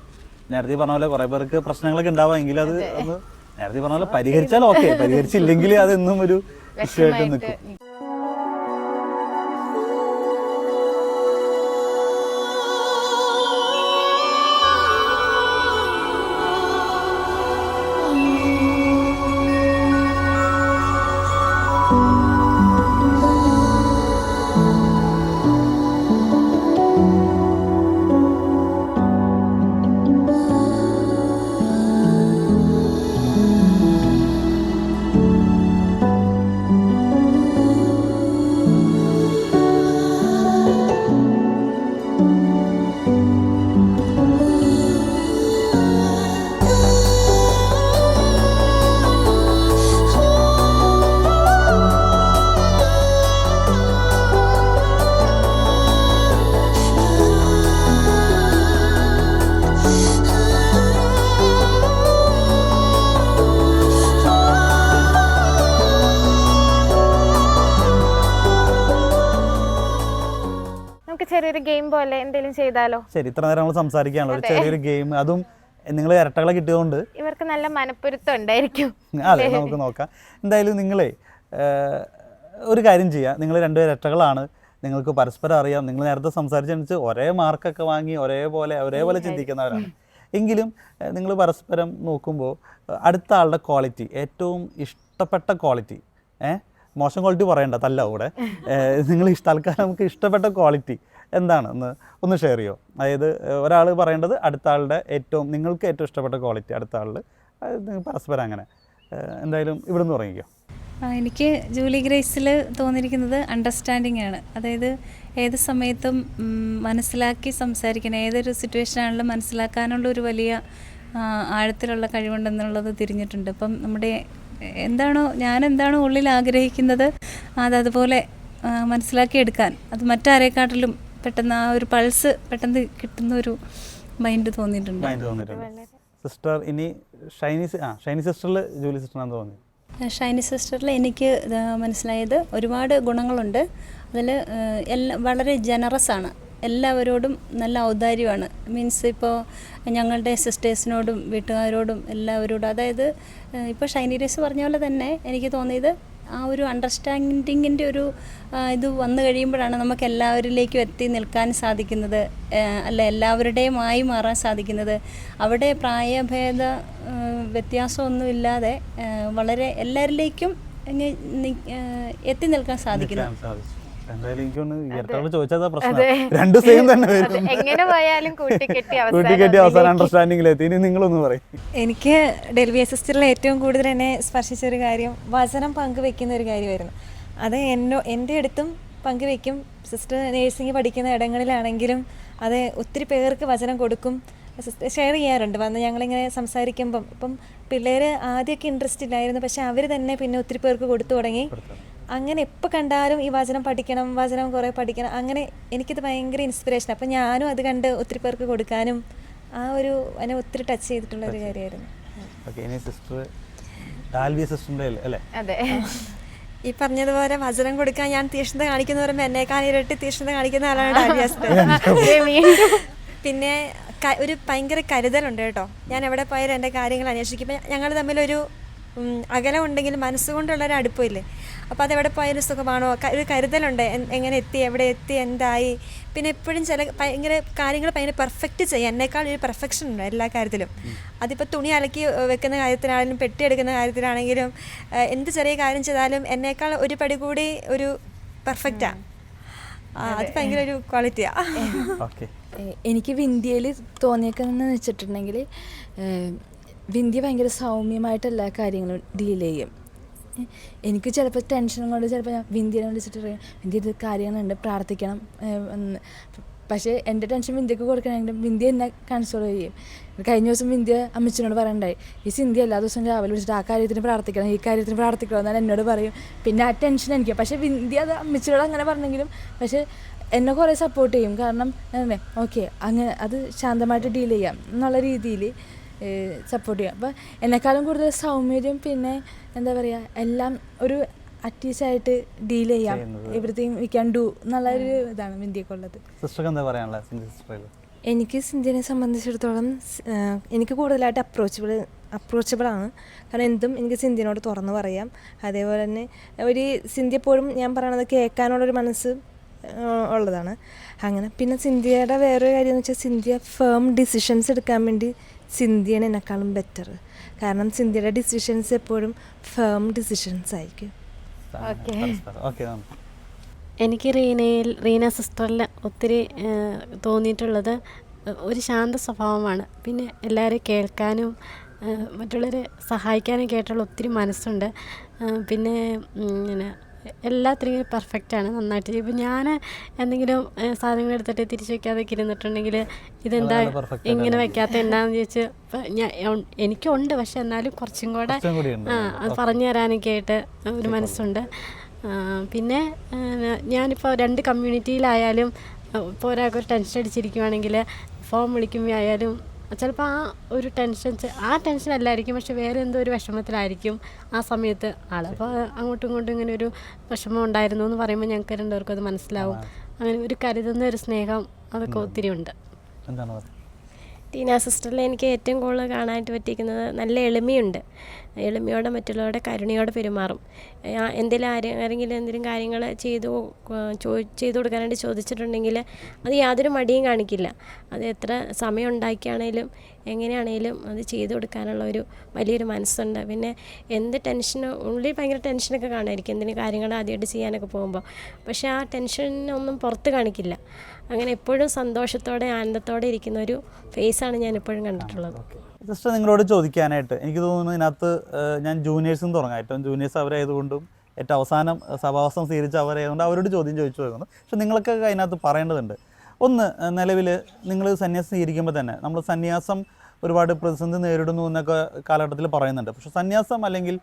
നേരത്തെ പറഞ്ഞ പോലെ കുറെ പേർക്ക് പ്രശ്നങ്ങളൊക്കെ ഉണ്ടാവാമെങ്കിൽ അത് ഒന്ന് നേരത്തെ പറഞ്ഞ പോലെ പരിഹരിച്ചാൽ ഓക്കെ, പരിഹരിച്ചില്ലെങ്കിൽ അത് എന്നും ഒരു വിഷയമായിട്ട് നിൽക്കും. ചെറിയൊരു ഗെയിം പോലെ എന്തെങ്കിലും ചെയ്താലോ? ശരി, ഇത്ര നേരം നമ്മൾ സംസാരിക്കാനുള്ള ഒരു ചെറിയൊരു ഗെയിം, അതും നിങ്ങൾ ഇരട്ടകളെ കിട്ടിയതുകൊണ്ട് ഇവർക്ക് നല്ല മനപ്പൊരുത്തം ഉണ്ടായിരിക്കും. അതെ, നമുക്ക് നോക്കാം. എന്തായാലും നിങ്ങളെ ഒരു കാര്യം ചെയ്യാം. നിങ്ങൾ രണ്ടു ഇരട്ടകളാണ്, നിങ്ങൾക്ക് പരസ്പരം അറിയാം, നിങ്ങൾ നേരത്തെ സംസാരിച്ചനുസരിച്ച് ഒരേ മാർക്കൊക്കെ വാങ്ങി ഒരേപോലെ ചിന്തിക്കുന്നവരാണ്. എങ്കിലും നിങ്ങൾ പരസ്പരം നോക്കുമ്പോൾ അടുത്ത ആളുടെ ക്വാളിറ്റി, ഏറ്റവും ഇഷ്ടപ്പെട്ട ക്വാളിറ്റി, മോശം ക്വാളിറ്റി പറയണ്ട, തല്ല കൂടെ നിങ്ങൾ തൽക്കാലം നമുക്ക് ഇഷ്ടപ്പെട്ട ക്വാളിറ്റി എന്താണ് ഒന്ന് ഷെയർ ചെയ്യുമോ? അതായത് ഒരാൾ പറയേണ്ടത് അടുത്ത ആളുടെ നിങ്ങൾക്ക് ഏറ്റവും ഇഷ്ടപ്പെട്ട ക്വാളിറ്റി അടുത്ത ആളിൽ, പരസ്പരം അങ്ങനെ. എന്തായാലും ഇവിടെ നിന്ന് തുടങ്ങിക്കോ. എനിക്ക് ജൂലി ഗ്രേസിൽ തോന്നിയിരിക്കുന്നത് അണ്ടർസ്റ്റാൻഡിങ് ആണ്. അതായത് ഏത് സമയത്തും മനസ്സിലാക്കി സംസാരിക്കണം, ഏതൊരു സിറ്റുവേഷനാണെങ്കിലും മനസ്സിലാക്കാനുള്ള ഒരു വലിയ ആഴത്തിലുള്ള കഴിവുണ്ടെന്നുള്ളത് തിരിഞ്ഞിട്ടുണ്ട്. അപ്പം നമ്മുടെ ഞാൻ എന്താണോ ഉള്ളിൽ ആഗ്രഹിക്കുന്നത് അതുപോലെ മനസ്സിലാക്കിയെടുക്കാൻ, അത് മറ്റാരെക്കാട്ടിലും പെട്ടെന്ന് ആ ഒരു പൾസ് പെട്ടെന്ന് കിട്ടുന്ന ഒരു മൈൻഡ് തോന്നിയിട്ടുണ്ട്. സിസ്റ്റർ, ഇനി ഷൈനി സിസ്റ്ററിൽ ജൂലി സിസ്റ്ററിനാന്ന് തോന്നി. ഷൈനി സിസ്റ്ററിൽ എനിക്ക് മനസ്സിലായത് ഒരുപാട് ഗുണങ്ങളുണ്ട്. അതിൽ വളരെ ജനറസ് ആണ്, എല്ലാവരോടും നല്ല ഔദാര്യമാണ്. മീൻസ് ഇപ്പോൾ ഞങ്ങളുടെ സിസ്റ്റേഴ്സിനോടും വീട്ടുകാരോടും എല്ലാവരോടും, അതായത് ഇപ്പോൾ ഷൈനി ഗ്രേസ് പറഞ്ഞ പോലെ തന്നെ എനിക്ക് തോന്നിയത് ആ ഒരു അണ്ടർസ്റ്റാൻഡിങ്ങിൻ്റെ ഒരു ഇത് വന്നു കഴിയുമ്പോഴാണ് നമുക്ക് എല്ലാവരിലേക്കും എത്തി നിൽക്കാൻ സാധിക്കുന്നത്, അല്ല എല്ലാവരുടെയുമായി മാറാൻ സാധിക്കുന്നത്. അവിടെ പ്രായഭേദ വ്യത്യാസമൊന്നുമില്ലാതെ വളരെ എല്ലാവരിലേക്കും എത്തി നിൽക്കാൻ സാധിക്കുന്നു. എങ്ങനെ പോയാലും കൂട്ടിക്കെട്ടി അവസാനം അണ്ടർസ്റ്റാൻഡിങ്ങിലെത്തി. ഇനി നിങ്ങളൊന്ന് പറയും. എനിക്ക് ഡെലിവറി സിസ്റ്ററിൽ ഏറ്റവും കൂടുതൽ എന്നെ സ്പർശിച്ചൊരു കാര്യം വചനം പങ്കുവെക്കുന്ന ഒരു കാര്യമായിരുന്നു. അത് എൻ്റെ അടുത്തും പങ്കുവെക്കും. സിസ്റ്റർ നേഴ്സിംഗ് പഠിക്കുന്ന ഇടങ്ങളിലാണെങ്കിലും അത് ഒത്തിരി പേർക്ക് വചനം കൊടുക്കും, സിസ്റ്റർ ഷെയർ ചെയ്യാറുണ്ട്. വന്ന് ഞങ്ങളിങ്ങനെ സംസാരിക്കുമ്പം ഇപ്പം പിള്ളേർ ആദ്യമൊക്കെ ഇൻട്രസ്റ്റ് ഇല്ലായിരുന്നു, പക്ഷെ അവർ തന്നെ പിന്നെ ഒത്തിരി പേർക്ക് കൊടുത്തു തുടങ്ങി. അങ്ങനെ എപ്പോൾ കണ്ടാലും ഈ വചനം പഠിക്കണം, വചനം കുറേ പഠിക്കണം, അങ്ങനെ എനിക്കിത് ഭയങ്കര ഇൻസ്പിറേഷൻ. അപ്പം ഞാനും അത് കണ്ട് ഒത്തിരി പേർക്ക് കൊടുക്കാനും ആ ഒരു എന്നെ ഒത്തിരി ടച്ച് ചെയ്തിട്ടുള്ള ഒരു കാര്യമായിരുന്നു. ഈ പറഞ്ഞതുപോലെ വചനം കൊടുക്കാൻ ഞാൻ തീക്ഷ്ണത കാണിക്കുന്ന പറയുമ്പോൾ എന്നേക്കാൾ ഇരട്ടി തീക്ഷ്ണത കാണിക്കുന്ന ആളാണ് ഡാൽവിയാസ്. പിന്നെ ഒരു ഭയങ്കര കരുതലുണ്ട് കേട്ടോ. ഞാൻ എവിടെ പോയാലും എൻ്റെ കാര്യങ്ങൾ അന്വേഷിക്കുമ്പോൾ ഞങ്ങൾ തമ്മിലൊരു അകലം ഉണ്ടെങ്കിലും മനസ്സുകൊണ്ടുള്ളൊരു അടുപ്പമില്ലേ, അപ്പോൾ അതെവിടെ പോയാലും സുഖമാണോ, ഒരു കരുതലുണ്ട്, എങ്ങനെ എത്തി, എവിടെ എത്തി, എന്തായി. പിന്നെ എപ്പോഴും കാര്യങ്ങൾ ഭയങ്കര പെർഫെക്റ്റ് ചെയ്യാം. എന്നേക്കാൾ ഒരു പെർഫെക്ഷൻ ഉണ്ട് എല്ലാ കാര്യത്തിലും. അതിപ്പോൾ തുണി അലക്കി വെക്കുന്ന കാര്യത്തിലാണെങ്കിലും പെട്ടി എടുക്കുന്ന കാര്യത്തിലാണെങ്കിലും എന്ത് ചെറിയ കാര്യം ചെയ്താലും എന്നേക്കാൾ ഒരു പടി കൂടി ഒരു പെർഫെക്റ്റാണ്. അത് ഭയങ്കര ഒരു ക്വാളിറ്റിയാണ്. എനിക്ക് വിന്ധ്യയിൽ തോന്നിയേക്കുന്നതെന്ന് വെച്ചിട്ടുണ്ടെങ്കിൽ വിന്ധ്യ ഭയങ്കര സൗമ്യമായിട്ട് എല്ലാ കാര്യങ്ങളും ഡീൽ ചെയ്യും. എനിക്ക് ചിലപ്പോൾ ടെൻഷനും കൊണ്ട് ചിലപ്പോൾ ഞാൻ വിന്ധ്യനെ വിളിച്ചിട്ട് പറയും, വിന്ധ്യ ഇത് കാര്യങ്ങളുണ്ട്, പ്രാർത്ഥിക്കണം എന്ന്. പക്ഷേ എൻ്റെ ടെൻഷൻ വിന്ധ്യക്ക് കൊടുക്കണമെങ്കിലും വിന്ധ്യ എന്നെ കൺസോൾ ചെയ്യും. കഴിഞ്ഞ ദിവസം വിന്ധ്യ അമ്മച്ചിനോട് പറയണ്ടായി, ഈ സിന്ധ്യ എല്ലാ ദിവസവും രാവിലെ വിളിച്ചിട്ട് ആ കാര്യത്തിന് പ്രാർത്ഥിക്കണം, ഈ കാര്യത്തിന് പ്രാർത്ഥിക്കണം എന്നാൽ എന്നോട് പറയും. പിന്നെ ആ ടെൻഷൻ എനിക്ക്. പക്ഷേ വിന്ധ്യ അത് അമ്മച്ചിനോട് അങ്ങനെ പറഞ്ഞെങ്കിലും പക്ഷേ എന്നെ കുറേ സപ്പോർട്ട് ചെയ്യും. കാരണം ഓക്കെ അങ്ങനെ അത് ശാന്തമായിട്ട് ഡീൽ ചെയ്യാം എന്നുള്ള രീതിയിൽ സപ്പോർട്ട് ചെയ്യാം. അപ്പോൾ എന്നെക്കാളും കൂടുതൽ സൗമ്യര്യം, പിന്നെ എന്താ പറയുക, എല്ലാം ഒരു അറ്റ്ലീസ്റ്റായിട്ട് ഡീൽ ചെയ്യാം, എവറിത്തിങ് വി ക്യാൻ ഡു എന്നുള്ളൊരു ഇതാണ് വിന്ധ്യക്കുള്ളത്. എനിക്ക് സിന്ധ്യനെ സംബന്ധിച്ചിടത്തോളം എനിക്ക് കൂടുതലായിട്ട് അപ്രോച്ചബിളാണ്. കാരണം എന്തും എനിക്ക് സിന്ധ്യനോട് തുറന്നു പറയാം. അതേപോലെ തന്നെ ഒരു സിന്ധ്യ എപ്പോഴും ഞാൻ പറയണത് കേൾക്കാനുള്ളൊരു മനസ്സ് ഉള്ളതാണ്. അങ്ങനെ പിന്നെ സിന്ധ്യയുടെ വേറൊരു കാര്യം എന്ന് വെച്ചാൽ സിന്ധ്യ ഫേം ഡിസിഷൻസ് എടുക്കാൻ വേണ്ടി സിന്ധ്യയാണ് എന്നെക്കാളും ബെറ്റർ. കാരണം സിന്ധ്യയുടെ ഡിസിഷൻസ് എപ്പോഴും ഫേം ഡിസിഷൻസ് ആയിരിക്കും. എനിക്ക് റീന സിസ്റ്ററിൽ ഒത്തിരി തോന്നിയിട്ടുള്ളത് ഒരു ശാന്ത സ്വഭാവമാണ്. പിന്നെ എല്ലാവരെയും കേൾക്കാനും മറ്റുള്ളവരെ സഹായിക്കാനൊക്കെ ആയിട്ടുള്ള ഒത്തിരി മനസ്സുണ്ട്. പിന്നെ എല്ലാത്തിനും പെർഫെക്റ്റാണ്, നന്നായിട്ട്. ഇപ്പം ഞാൻ എന്തെങ്കിലും സാധനങ്ങൾ എടുത്തിട്ട് തിരിച്ചു വയ്ക്കാതൊക്കെ ഇരുന്നിട്ടുണ്ടെങ്കിൽ ഇതെന്താ ഇങ്ങനെ വയ്ക്കാത്ത എന്താണെന്ന് ചോദിച്ച് എനിക്കുണ്ട്. പക്ഷെ എന്നാലും കുറച്ചും കൂടെ അത് പറഞ്ഞു തരാനൊക്കെ ആയിട്ട് ഒരു മനസ്സുണ്ട്. പിന്നെ ഞാനിപ്പോൾ 2 കമ്മ്യൂണിറ്റിയിലായാലും ഇപ്പോൾ ഒരാൾക്ക് ഒരു ടെൻഷൻ അടിച്ചിരിക്കുവാണെങ്കിൽ ഫോൺ വിളിക്കുമ്പോൾ ആയാലും ചിലപ്പോൾ ആ ഒരു ടെൻഷൻ അല്ലായിരിക്കും, പക്ഷെ വേറെ എന്തോ ഒരു വിഷമത്തിലായിരിക്കും ആ സമയത്ത് ആൾ. അപ്പോൾ അങ്ങോട്ടും ഇങ്ങോട്ടും ഇങ്ങനെ ഒരു വിഷമം ഉണ്ടായിരുന്നു എന്ന് പറയുമ്പോൾ ഞങ്ങൾക്ക് 2 പേർക്കും അത് മനസ്സിലാവും. അങ്ങനെ ഒരു കരുതുന്ന ഒരു സ്നേഹം അതൊക്കെ ഒത്തിരി ഉണ്ട്. ടീന സിസ്റ്ററിൽ എനിക്ക് ഏറ്റവും കൂടുതൽ കാണാനായിട്ട് പറ്റിയിരിക്കുന്നത് നല്ല എളിമയുണ്ട്. എളിമയോടെ മറ്റുള്ളവരുടെ കരുണയോടെ പെരുമാറും. ആരെങ്കിലും എന്തെങ്കിലും കാര്യങ്ങൾ ചെയ്തു കൊടുക്കാനായിട്ട് ചോദിച്ചിട്ടുണ്ടെങ്കിൽ അത് യാതൊരു മടിയും കാണിക്കില്ല. അത് എത്ര സമയം ഉണ്ടാക്കിയാണേലും എങ്ങനെയാണേലും അത് ചെയ്തു കൊടുക്കാനുള്ള ഒരു വലിയൊരു മനസ്സുണ്ട്. പിന്നെ എന്ത് ടെൻഷനും ഉള്ളിൽ ഭയങ്കര ടെൻഷനൊക്കെ കാണുമായിരിക്കും എന്തെങ്കിലും കാര്യങ്ങൾ ആദ്യമായിട്ട് ചെയ്യാനൊക്കെ പോകുമ്പോൾ. പക്ഷേ ആ ടെൻഷനൊന്നും പുറത്ത് കാണിക്കില്ല. അങ്ങനെ എപ്പോഴും സന്തോഷത്തോടെ ആനന്ദത്തോടെ ഇരിക്കുന്ന ഒരു ഫേസാണ് ഞാൻ എപ്പോഴും കണ്ടിട്ടുള്ളത്. ജസ്റ്റ് നിങ്ങളോട് ചോദിക്കാനായിട്ട് എനിക്ക് തോന്നുന്നു, ഇതിനകത്ത് ഞാൻ ജൂനിയേഴ്സും തുടങ്ങാം. ഏറ്റവും ജൂനിയേഴ്സ് അവരായതുകൊണ്ടും ഏറ്റവും അവസാനം സഭാവാസം സ്വീകരിച്ച അവരായതുകൊണ്ട് അവരോട് ചോദ്യം ചോദിച്ചു പോകുന്നു. പക്ഷെ നിങ്ങളൊക്കെ അതിനകത്ത് പറയേണ്ടതുണ്ട്. ഒന്ന്, നിലവിൽ നിങ്ങൾ സന്യാസം സ്വീകരിക്കുമ്പോൾ തന്നെ നമ്മൾ സന്യാസം ഒരുപാട് പ്രതിസന്ധി നേരിടുന്നു എന്നൊക്കെ കാലഘട്ടത്തിൽ പറയുന്നുണ്ട്. പക്ഷേ സന്യാസം അല്ലെങ്കിൽ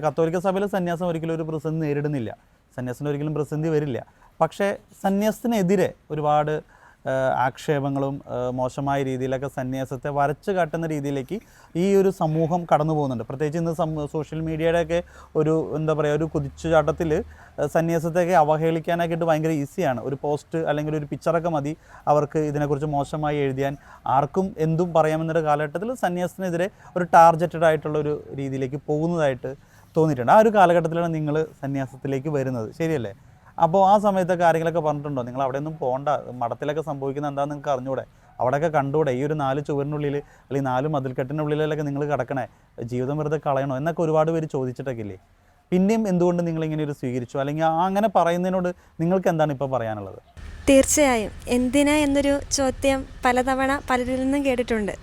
കത്തോലിക്ക സഭയിലെ സന്യാസം ഒരിക്കലും ഒരു പ്രതിസന്ധി നേരിടുന്നില്ല. സന്യാസത്തിന് ഒരിക്കലും പ്രതിസന്ധി വരില്ല. പക്ഷേ സന്യാസത്തിനെതിരെ ഒരുപാട് ആക്ഷേപങ്ങളും മോശമായ രീതിയിലൊക്കെ സന്യാസത്തെ വരച്ച് കാട്ടുന്ന രീതിയിലേക്ക് ഈ ഒരു സമൂഹം കടന്നു പോകുന്നുണ്ട്. പ്രത്യേകിച്ച് ഇന്ന് സോഷ്യൽ മീഡിയയുടെയൊക്കെ ഒരു എന്താ പറയുക, ഒരു കുതിച്ചുചാട്ടത്തിൽ സന്യാസത്തെയൊക്കെ അവഹേളിക്കാനായിട്ട് ഭയങ്കര ഈസിയാണ്. ഒരു പോസ്റ്റ് അല്ലെങ്കിൽ ഒരു പിക്ചറൊക്കെ മതി അവർക്ക് ഇതിനെക്കുറിച്ച് മോശമായി എഴുതിയാൻ. ആർക്കും എന്തും പറയാമെന്നൊരു കാലഘട്ടത്തിൽ സന്യാസത്തിനെതിരെ ഒരു ടാർഗറ്റഡ് ആയിട്ടുള്ളൊരു രീതിയിലേക്ക് പോകുന്നതായിട്ട് തോന്നിയിട്ടുണ്ട്. ആ ഒരു കാലഘട്ടത്തിലാണ് നിങ്ങൾ സന്യാസത്തിലേക്ക് വരുന്നത്, ശരിയല്ലേ? അപ്പോൾ ആ സമയത്തൊക്കെ കാര്യങ്ങളൊക്കെ പറഞ്ഞിട്ടുണ്ടോ, നിങ്ങൾ അവിടെ ഒന്നും പോകണ്ട, മഠത്തിലൊക്കെ സംഭവിക്കുന്നത് എന്താണെന്ന് നിങ്ങൾക്ക് അറിഞ്ഞൂടെ, അവിടെയൊക്കെ കണ്ടുകൂടെ, ഈ ഒരു 4 ചുവരിനുള്ളിൽ അല്ലെങ്കിൽ 4 മതിൽക്കെട്ടിനുള്ളിലൊക്കെ നിങ്ങൾ കിടക്കണേ, ജീവിതം വെറുതെ കളയണോ എന്നൊക്കെ ഒരുപാട് പേര് ചോദിച്ചിട്ടൊക്കെ ഇല്ലേ? പിന്നെയും എന്തുകൊണ്ട് നിങ്ങളിങ്ങനെ ഒരു സ്വീകരിച്ചു, അല്ലെങ്കിൽ അങ്ങനെ പറയുന്നതിനോട് നിങ്ങൾക്ക് എന്താണ് ഇപ്പോൾ പറയാനുള്ളത്? തീർച്ചയായും എന്തിനാ എന്നൊരു ചോദ്യം പലതവണ പലരിൽ നിന്നും കേട്ടിട്ടുണ്ട്.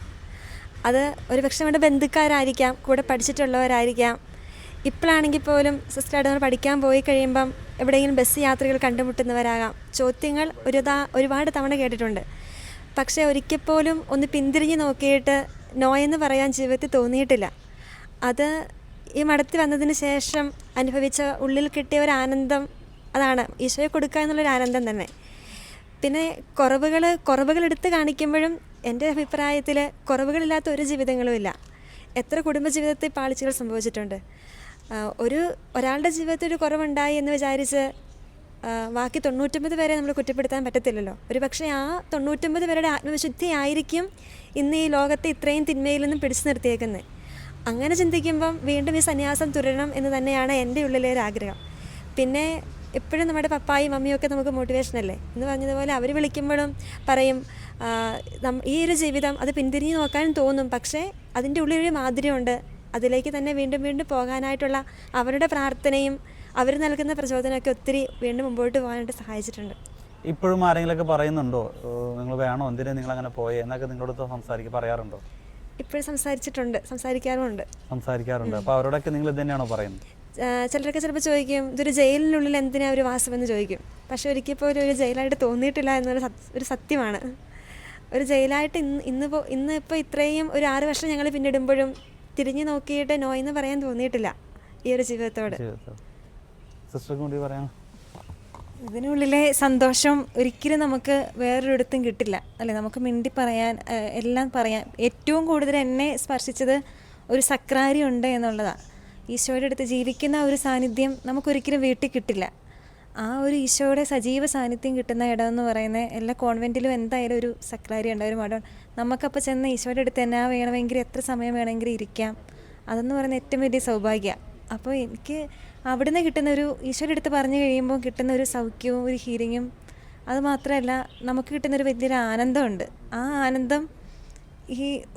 അത് ഒരുപക്ഷെ നമ്മുടെ ബന്ധുക്കാരായിരിക്കാം, കൂടെ പഠിച്ചിട്ടുള്ളവരായിരിക്കാം. ഇപ്പോഴാണെങ്കിൽ പോലും സിസ്റ്റർ പഠിക്കാൻ പോയി കഴിയുമ്പം എവിടെയെങ്കിലും ബസ് യാത്രകൾ കണ്ടുമുട്ടുന്നവരാകാം. ചോദ്യങ്ങൾ ഒരുപാട് തവണ കേട്ടിട്ടുണ്ട്. പക്ഷേ ഒരിക്കൽ പോലും ഒന്ന് പിന്തിരിഞ്ഞ് നോക്കിയിട്ട് നോ എന്ന് പറയാൻ ജീവിതത്തിൽ തോന്നിയിട്ടില്ല. അത് ഈ മഠത്തിൽ വന്നതിന് ശേഷം അനുഭവിച്ച ഉള്ളിൽ കിട്ടിയ ഒരു ആനന്ദം, അതാണ് ഈശോയെ കൊടുക്കുക എന്നുള്ളൊരു ആനന്ദം തന്നെ. പിന്നെ കുറവുകൾ എടുത്ത് കാണിക്കുമ്പോഴും എൻ്റെ അഭിപ്രായത്തിൽ കുറവുകളില്ലാത്ത ഒരു ജീവിതങ്ങളും ഇല്ല. എത്ര കുടുംബജീവിതത്തിൽ പാളിച്ചകൾ സംഭവിച്ചിട്ടുണ്ട്. ഒരാളുടെ ജീവിതത്തിൽ ഒരു കുറവുണ്ടായി എന്ന് വിചാരിച്ച് ബാക്കി 99 പേരെ നമ്മൾ കുറ്റപ്പെടുത്താൻ പറ്റത്തില്ലല്ലോ. ഒരു പക്ഷേ ആ 99 പേരുടെ ആത്മവിശുദ്ധി ആയിരിക്കും ഇന്ന് ഈ ലോകത്തെ ഇത്രയും തിന്മയിൽ നിന്നും പിടിച്ചു നിർത്തിയേക്കുന്നത്. അങ്ങനെ ചിന്തിക്കുമ്പം വീണ്ടും ഈ സന്യാസം തുടരണം എന്ന് തന്നെയാണ് എൻ്റെ ഉള്ളിലെ ഒരു ആഗ്രഹം. പിന്നെ എപ്പോഴും നമ്മുടെ പപ്പായും മമ്മിയും ഒക്കെ നമുക്ക് മോട്ടിവേഷനല്ലേ എന്ന് പറഞ്ഞതുപോലെ അവർ വിളിക്കുമ്പോഴും പറയും ഈ ഒരു ജീവിതം അത് പിന്തിരിഞ്ഞ് നോക്കാനും തോന്നും, പക്ഷേ അതിൻ്റെ ഉള്ളിലൊരു മാധുര്യമുണ്ട്, അതിലേക്ക് തന്നെ വീണ്ടും വീണ്ടും പോകാനായിട്ടുള്ള അവരുടെ പ്രാർത്ഥനയും അവർ നൽകുന്ന പ്രചോദനമൊക്കെ ഒത്തിരി വീണ്ടും മുമ്പോട്ട് പോകാനായിട്ട് സഹായിച്ചിട്ടുണ്ട്. ഇപ്പോഴും ആരെങ്കിലുമൊക്കെ പറയുന്നുണ്ടോ നിങ്ങൾ വേണോ എന്തിനാ നിങ്ങൾ അങ്ങനെ പോയേ എന്നൊക്കെ നിങ്ങളോട് പറയാറുണ്ടോ? ഇപ്പോഴും സംസാരിക്കാറുമുണ്ട്. അപ്പോൾ അവരോടൊക്കെ നിങ്ങൾ ഇത് തന്നെയാണോ പറയുന്നത്? ചിലരൊക്കെ ചിലപ്പോൾ ചോദിക്കും ഇതൊരു ജയിലിനുള്ളിൽ എന്തിനാ ഒരു വാസമെന്ന് ചോദിക്കും. പക്ഷെ ഒരിക്കൽ പോലും ഒരു ജയിലായിട്ട് തോന്നിയിട്ടില്ല എന്നൊരു സത്യമാണ്. ഒരു ജയിലായിട്ട് ഇന്നിപ്പോൾ ഇത്രയും ഒരു 6 വർഷം ഞങ്ങൾ പിന്നിടുമ്പോഴും തിരിഞ്ഞു നോക്കിയിട്ട് നോ എന്ന് പറയാൻ തോന്നിയിട്ടില്ല ഈ ഒരു ജീവിതത്തോട്. ഇതിനുള്ളിലെ സന്തോഷം ഒരിക്കലും നമുക്ക് വേറൊരിടത്തും കിട്ടില്ല അല്ലേ. നമുക്ക് മിണ്ടി പറയാൻ എല്ലാം പറയാൻ ഏറ്റവും കൂടുതൽ എന്നെ സ്പർശിച്ചത് ഒരു സക്രാരി ഉണ്ട് എന്നുള്ളതാണ്. ഈശോയുടെ അടുത്ത് ജീവിക്കുന്ന ഒരു സാന്നിധ്യം നമുക്കൊരിക്കലും വീട്ടിൽ കിട്ടില്ല. ആ ഒരു ഈശോയുടെ സജീവ സാന്നിധ്യം കിട്ടുന്ന ഇടമെന്ന് പറയുന്നത് എല്ലാ കോൺവെൻറ്റിലും എന്തായാലും ഒരു സക്രാരി ഉണ്ട്, ഒരു മഠം. നമുക്കപ്പോൾ ചെന്ന് ഈശോയുടെ അടുത്ത് എന്നാ വേണമെങ്കിൽ എത്ര സമയം വേണമെങ്കിലും ഇരിക്കാം. അതെന്ന് പറയുന്നത് ഏറ്റവും വലിയ സൗഭാഗ്യമാണ്. അപ്പോൾ എനിക്ക് അവിടുന്ന് കിട്ടുന്ന ഒരു ഈശോയുടെ അടുത്ത് പറഞ്ഞു കഴിയുമ്പോൾ കിട്ടുന്ന ഒരു സൗഖ്യവും ഒരു ഹീലിങ്ങും അത് മാത്രമല്ല നമുക്ക് കിട്ടുന്നൊരു വലിയൊരു ആനന്ദമുണ്ട്. ആ ആനന്ദം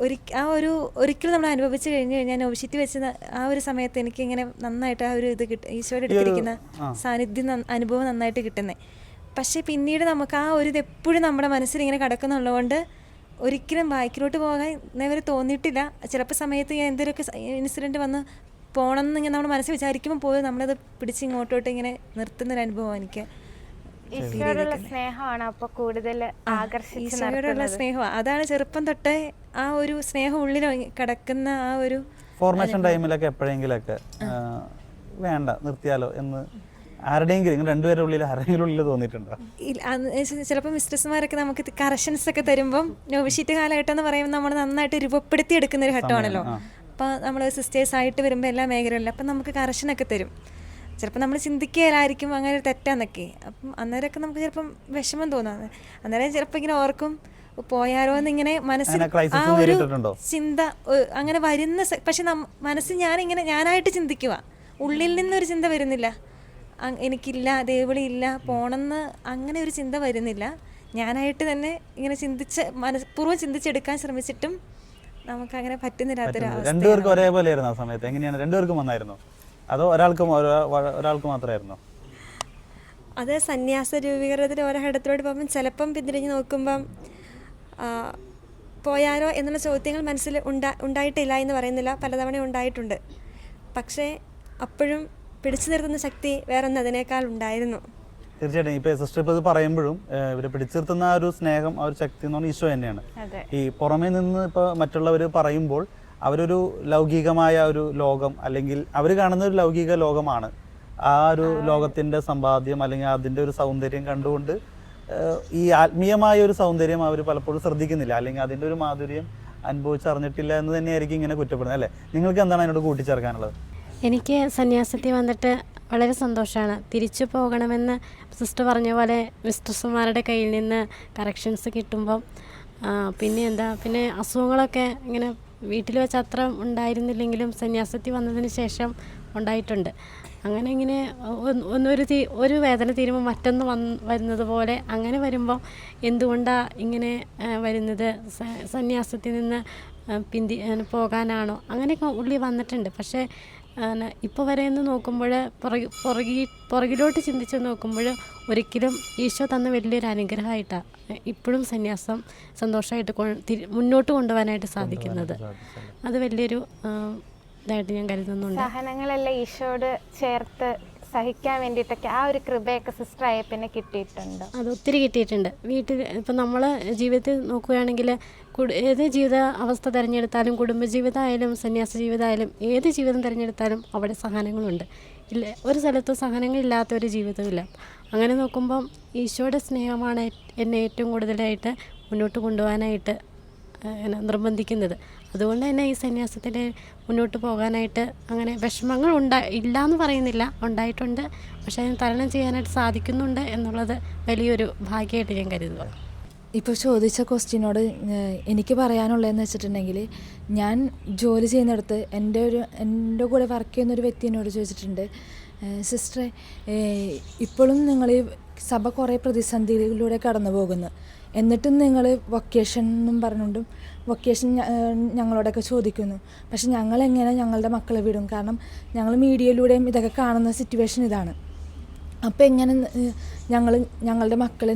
ഒരിക്കലും നമ്മൾ അനുഭവിച്ച് കഴിഞ്ഞ് കഴിഞ്ഞാൽ നോവിഷ്യത്തിൽ വെച്ച് ആ ഒരു സമയത്ത് എനിക്കിങ്ങനെ നന്നായിട്ട് ആ ഒരു ഇത് ഈശോയുടെ അടുത്തിരിക്കുന്ന സാന്നിധ്യം അനുഭവം നന്നായിട്ട് കിട്ടുന്നത്. പക്ഷേ പിന്നീട് നമുക്ക് ആ ഒരു ഇത് എപ്പോഴും നമ്മുടെ മനസ്സിലിങ്ങനെ കിടക്കുന്നുള്ളതുകൊണ്ട് ഒരിക്കലും ബൈക്കിലോട്ട് പോകാൻ ഇന്നേവരെ തോന്നിയിട്ടില്ല. ചിലപ്പോൾ സമയത്ത് ഞാൻ എന്തെങ്കിലുമൊക്കെ ഇൻസിഡൻറ്റ് വന്ന് പോകണം എന്നിങ്ങനെ നമ്മൾ മനസ്സിൽ വിചാരിക്കുമ്പോൾ പോലും നമ്മളത് പിടിച്ച് ഇങ്ങോട്ടോട്ട് ഇങ്ങനെ നിർത്തുന്നൊരു അനുഭവം എനിക്ക്. ഈശോയോടുള്ള സ്നേഹമാണ് അപ്പോൾ കൂടുതൽ ഈശോയോടുള്ള സ്നേഹം അതാണ് ചെറുപ്പം തൊട്ടേ ആ ഒരു സ്നേഹം ഉള്ളിൽ കിടക്കുന്ന ആ ഒരു ഫോർമേഷൻ ടൈമിലൊക്കെ എപ്പോഴെങ്കിലൊക്കെ വേണ്ട നിർത്തിയാലോ എന്ന് ആരുടെയെങ്കിലും രണ്ടുപേരുടെ ഉള്ളിൽ ആരുടെയെങ്കിലും ഉള്ളിൽ തോന്നിയിട്ടുണ്ടോ? ചിലപ്പോൾ മിസ്ട്രസ്മാരൊക്കെ നമുക്ക് കറക്ഷൻസ് ഒക്കെ തരുമ്പം നോവിഷ്യറ്റ് കാലഘട്ടം എന്ന് പറയുമ്പോൾ നമ്മൾ നന്നായിട്ട് രൂപപ്പെടുത്തി എടുക്കുന്ന ഒരു ഘട്ടമാണല്ലോ. അപ്പോൾ നമ്മൾ സിസ്റ്റേഴ്സായിട്ട് വരുമ്പോൾ എല്ലാ മേഖലകളിലും അപ്പം നമുക്ക് കറക്ഷനൊക്കെ തരും. ചിലപ്പോൾ നമ്മൾ ചിന്തിക്കുകയില്ലായിരിക്കും അങ്ങനെ ഒരു തെറ്റാന്നൊക്കെ. അപ്പം അന്നേരമൊക്കെ നമുക്ക് ചിലപ്പം വിഷമം തോന്നാം. അന്നേരം ചിലപ്പോൾ ഇങ്ങനെ ഓർക്കും പോയാലോ എന്നിങ്ങനെ മനസ്സിൽ ആ ഒരു ചിന്ത അങ്ങനെ വരുന്ന. പക്ഷെ മനസ്സിൽ ഞാനായിട്ട് ചിന്തിക്കുക, ഉള്ളിൽ നിന്നൊരു ചിന്ത വരുന്നില്ല. എനിക്കില്ല ദേവിളി ഇല്ല പോണെന്ന് അങ്ങനെ ഒരു ചിന്ത വരുന്നില്ല. ഞാനായിട്ട് തന്നെ ഇങ്ങനെ മനഃപൂർവ്വം ചിന്തിച്ചെടുക്കാൻ ശ്രമിച്ചിട്ടും നമുക്കങ്ങനെ പറ്റുന്നില്ലാത്തൊരവസ്ഥ. രണ്ടുപേർക്കും ഒരേപോലെയായിരുന്നു ആ സമയത്ത്? എങ്ങനെയാണ് രണ്ടുപേർക്കും വന്നായിരുന്നോ അതോ ഒരാൾക്ക് മാത്രമായിരുന്നോ? അത് സന്യാസ രൂപീകരണത്തിൽ ഓരോ ഘട്ടത്തിലോട്ട് പോകുമ്പം ചിലപ്പം പിന്തിരിഞ്ഞ് നോക്കുമ്പം പോയാലോ എന്നുള്ള ചോദ്യങ്ങൾ മനസ്സിൽ ഉണ്ടായിട്ടില്ല എന്ന് പറയുന്നില്ല, പലതവണ ഉണ്ടായിട്ടുണ്ട്. പക്ഷേ അപ്പോഴും പിടിച്ചു നിർത്തുന്ന ശക്തി വേറൊന്നും അതിനേക്കാൾ ഉണ്ടായിരുന്നു. തീർച്ചയായിട്ടും ഇപ്പോൾ സിസ്റ്റർ ഇപ്പോൾ ഇത് പറയുമ്പോഴും ഇവരെ പിടിച്ചു നിർത്തുന്ന ആ ഒരു സ്നേഹം ആ ഒരു ശക്തി എന്ന് പറഞ്ഞാൽ ഈശോ തന്നെയാണ്. ഈ പുറമേ നിന്ന് ഇപ്പോൾ മറ്റുള്ളവർ പറയുമ്പോൾ അവരൊരു ലൗകികമായ ഒരു ലോകം അല്ലെങ്കിൽ അവർ കാണുന്ന ഒരു ലൗകിക ലോകമാണ്. ആ ഒരു ലോകത്തിൻ്റെ സമ്പാദ്യം അല്ലെങ്കിൽ അതിൻ്റെ ഒരു സൗന്ദര്യം കണ്ടുകൊണ്ട് ഈ ആത്മീയമായ ഒരു സൗന്ദര്യം അവർ പലപ്പോഴും ശ്രദ്ധിക്കുന്നില്ല, അല്ലെങ്കിൽ അതിൻ്റെ ഒരു മാധുര്യം അനുഭവിച്ചറിഞ്ഞിട്ടില്ല എന്ന് തന്നെയായിരിക്കും ഇങ്ങനെ കുറ്റപ്പെടുന്നത് അല്ലേ? നിങ്ങൾക്ക് എന്താണ് അതിനോട് കൂട്ടിച്ചേർക്കാനുള്ളത്? എനിക്ക് സന്യാസത്തിൽ വന്നിട്ട് വളരെ സന്തോഷമാണ്. തിരിച്ചു പോകണമെന്ന് സിസ്റ്റർ പറഞ്ഞ പോലെ മിസ്ട്രസ്സുമാരുടെ കയ്യിൽ നിന്ന് കറക്ഷൻസ് കിട്ടുമ്പം പിന്നെ അസുഖങ്ങളൊക്കെ ഇങ്ങനെ വീട്ടിൽ വെച്ച് അത്ര ഉണ്ടായിരുന്നില്ലെങ്കിലും സന്യാസത്തിൽ വന്നതിന് ശേഷം ഉണ്ടായിട്ടുണ്ട്. അങ്ങനെ ഇങ്ങനെ ഒരു വേദന തീരുമ്പോൾ മറ്റൊന്ന് വരുന്നത് പോലെ അങ്ങനെ വരുമ്പോൾ എന്തുകൊണ്ടാണ് ഇങ്ങനെ വരുന്നത്, സന്യാസത്തിൽ നിന്ന് പോകാനാണോ, അങ്ങനെയൊക്കെ ഉള്ളി വന്നിട്ടുണ്ട്. പക്ഷേ ഇപ്പോൾ വരെ എന്ന് നോക്കുമ്പോൾ പുറകിലോട്ട് ചിന്തിച്ച് നോക്കുമ്പോൾ ഒരിക്കലും ഈശോ തന്ന വലിയൊരു അനുഗ്രഹമായിട്ടാണ് ഇപ്പോഴും സന്യാസം സന്തോഷമായിട്ട് മുന്നോട്ട് കൊണ്ടുപോകാനായിട്ട് സാധിക്കുന്നത്. അത് വലിയൊരു ഇതായിട്ട് ഞാൻ കരുതുന്നുണ്ട്. സഹനങ്ങളെല്ലാം ഈശോയോട് ചേർത്ത് സഹിക്കാൻ വേണ്ടിയിട്ടൊക്കെ ആ ഒരു കൃപയൊക്കെ സിസ്റ്റർ ആയ പിന്നെ കിട്ടിയിട്ടുണ്ട്. അത് ഒത്തിരി കിട്ടിയിട്ടുണ്ട്. വീട്ടിൽ ഇപ്പം നമ്മൾ ജീവിതത്തിൽ നോക്കുകയാണെങ്കിൽ ഏത് ജീവിത അവസ്ഥ തിരഞ്ഞെടുത്താലും കുടുംബജീവിതമായാലും സന്യാസ ജീവിതമായാലും ഏത് ജീവിതം തിരഞ്ഞെടുത്താലും അവിടെ സഹനങ്ങളുണ്ട്. ഇല്ല, ഒരു സ്ഥലത്തും സഹനങ്ങളില്ലാത്ത ഒരു ജീവിതമില്ല. അങ്ങനെ നോക്കുമ്പം ഈശോയുടെ സ്നേഹമാണ് എന്നെ ഏറ്റവും കൂടുതലായിട്ട് മുന്നോട്ട് കൊണ്ടുപോകാനായിട്ട് നിർബന്ധിക്കുന്നത്. അതുകൊണ്ട് തന്നെ ഈ സന്യാസത്തിൽ മുന്നോട്ട് പോകാനായിട്ട് അങ്ങനെ വിഷമങ്ങൾ ഇല്ലയെന്ന് പറയുന്നില്ല, ഉണ്ടായിട്ടുണ്ട്. പക്ഷേ അതിന് തരണം ചെയ്യാനായിട്ട് സാധിക്കുന്നുണ്ട് എന്നുള്ളത് വലിയൊരു ഭാഗ്യമായിട്ട് ഞാൻ കരുതുക. ഇപ്പോൾ ചോദിച്ച ക്വസ്റ്റ്യനോട് എനിക്ക് പറയാനുള്ളതെന്ന് വെച്ചിട്ടുണ്ടെങ്കിൽ, ഞാൻ ജോലി ചെയ്യുന്നിടത്ത് എൻ്റെ കൂടെ വർക്ക് ചെയ്യുന്നൊരു വ്യക്തി എന്നോട് ചോദിച്ചിട്ടുണ്ട്, സിസ്റ്ററെ, ഇപ്പോഴും നിങ്ങൾ ഈ സഭ കുറേ പ്രതിസന്ധികളിലൂടെ കടന്നു പോകുന്നു, എന്നിട്ടും നിങ്ങൾ വൊക്കേഷൻ എന്നും പറഞ്ഞുകൊണ്ടും വൊക്കേഷൻ ഞങ്ങളോടൊക്കെ ചോദിക്കുന്നു. പക്ഷെ ഞങ്ങളെങ്ങനെ ഞങ്ങളുടെ മക്കളെ വിടും? കാരണം ഞങ്ങൾ മീഡിയയിലൂടെയും ഇതൊക്കെ കാണുന്ന സിറ്റുവേഷൻ ഇതാണ്. അപ്പോൾ എങ്ങനെ ഞങ്ങളുടെ മക്കളെ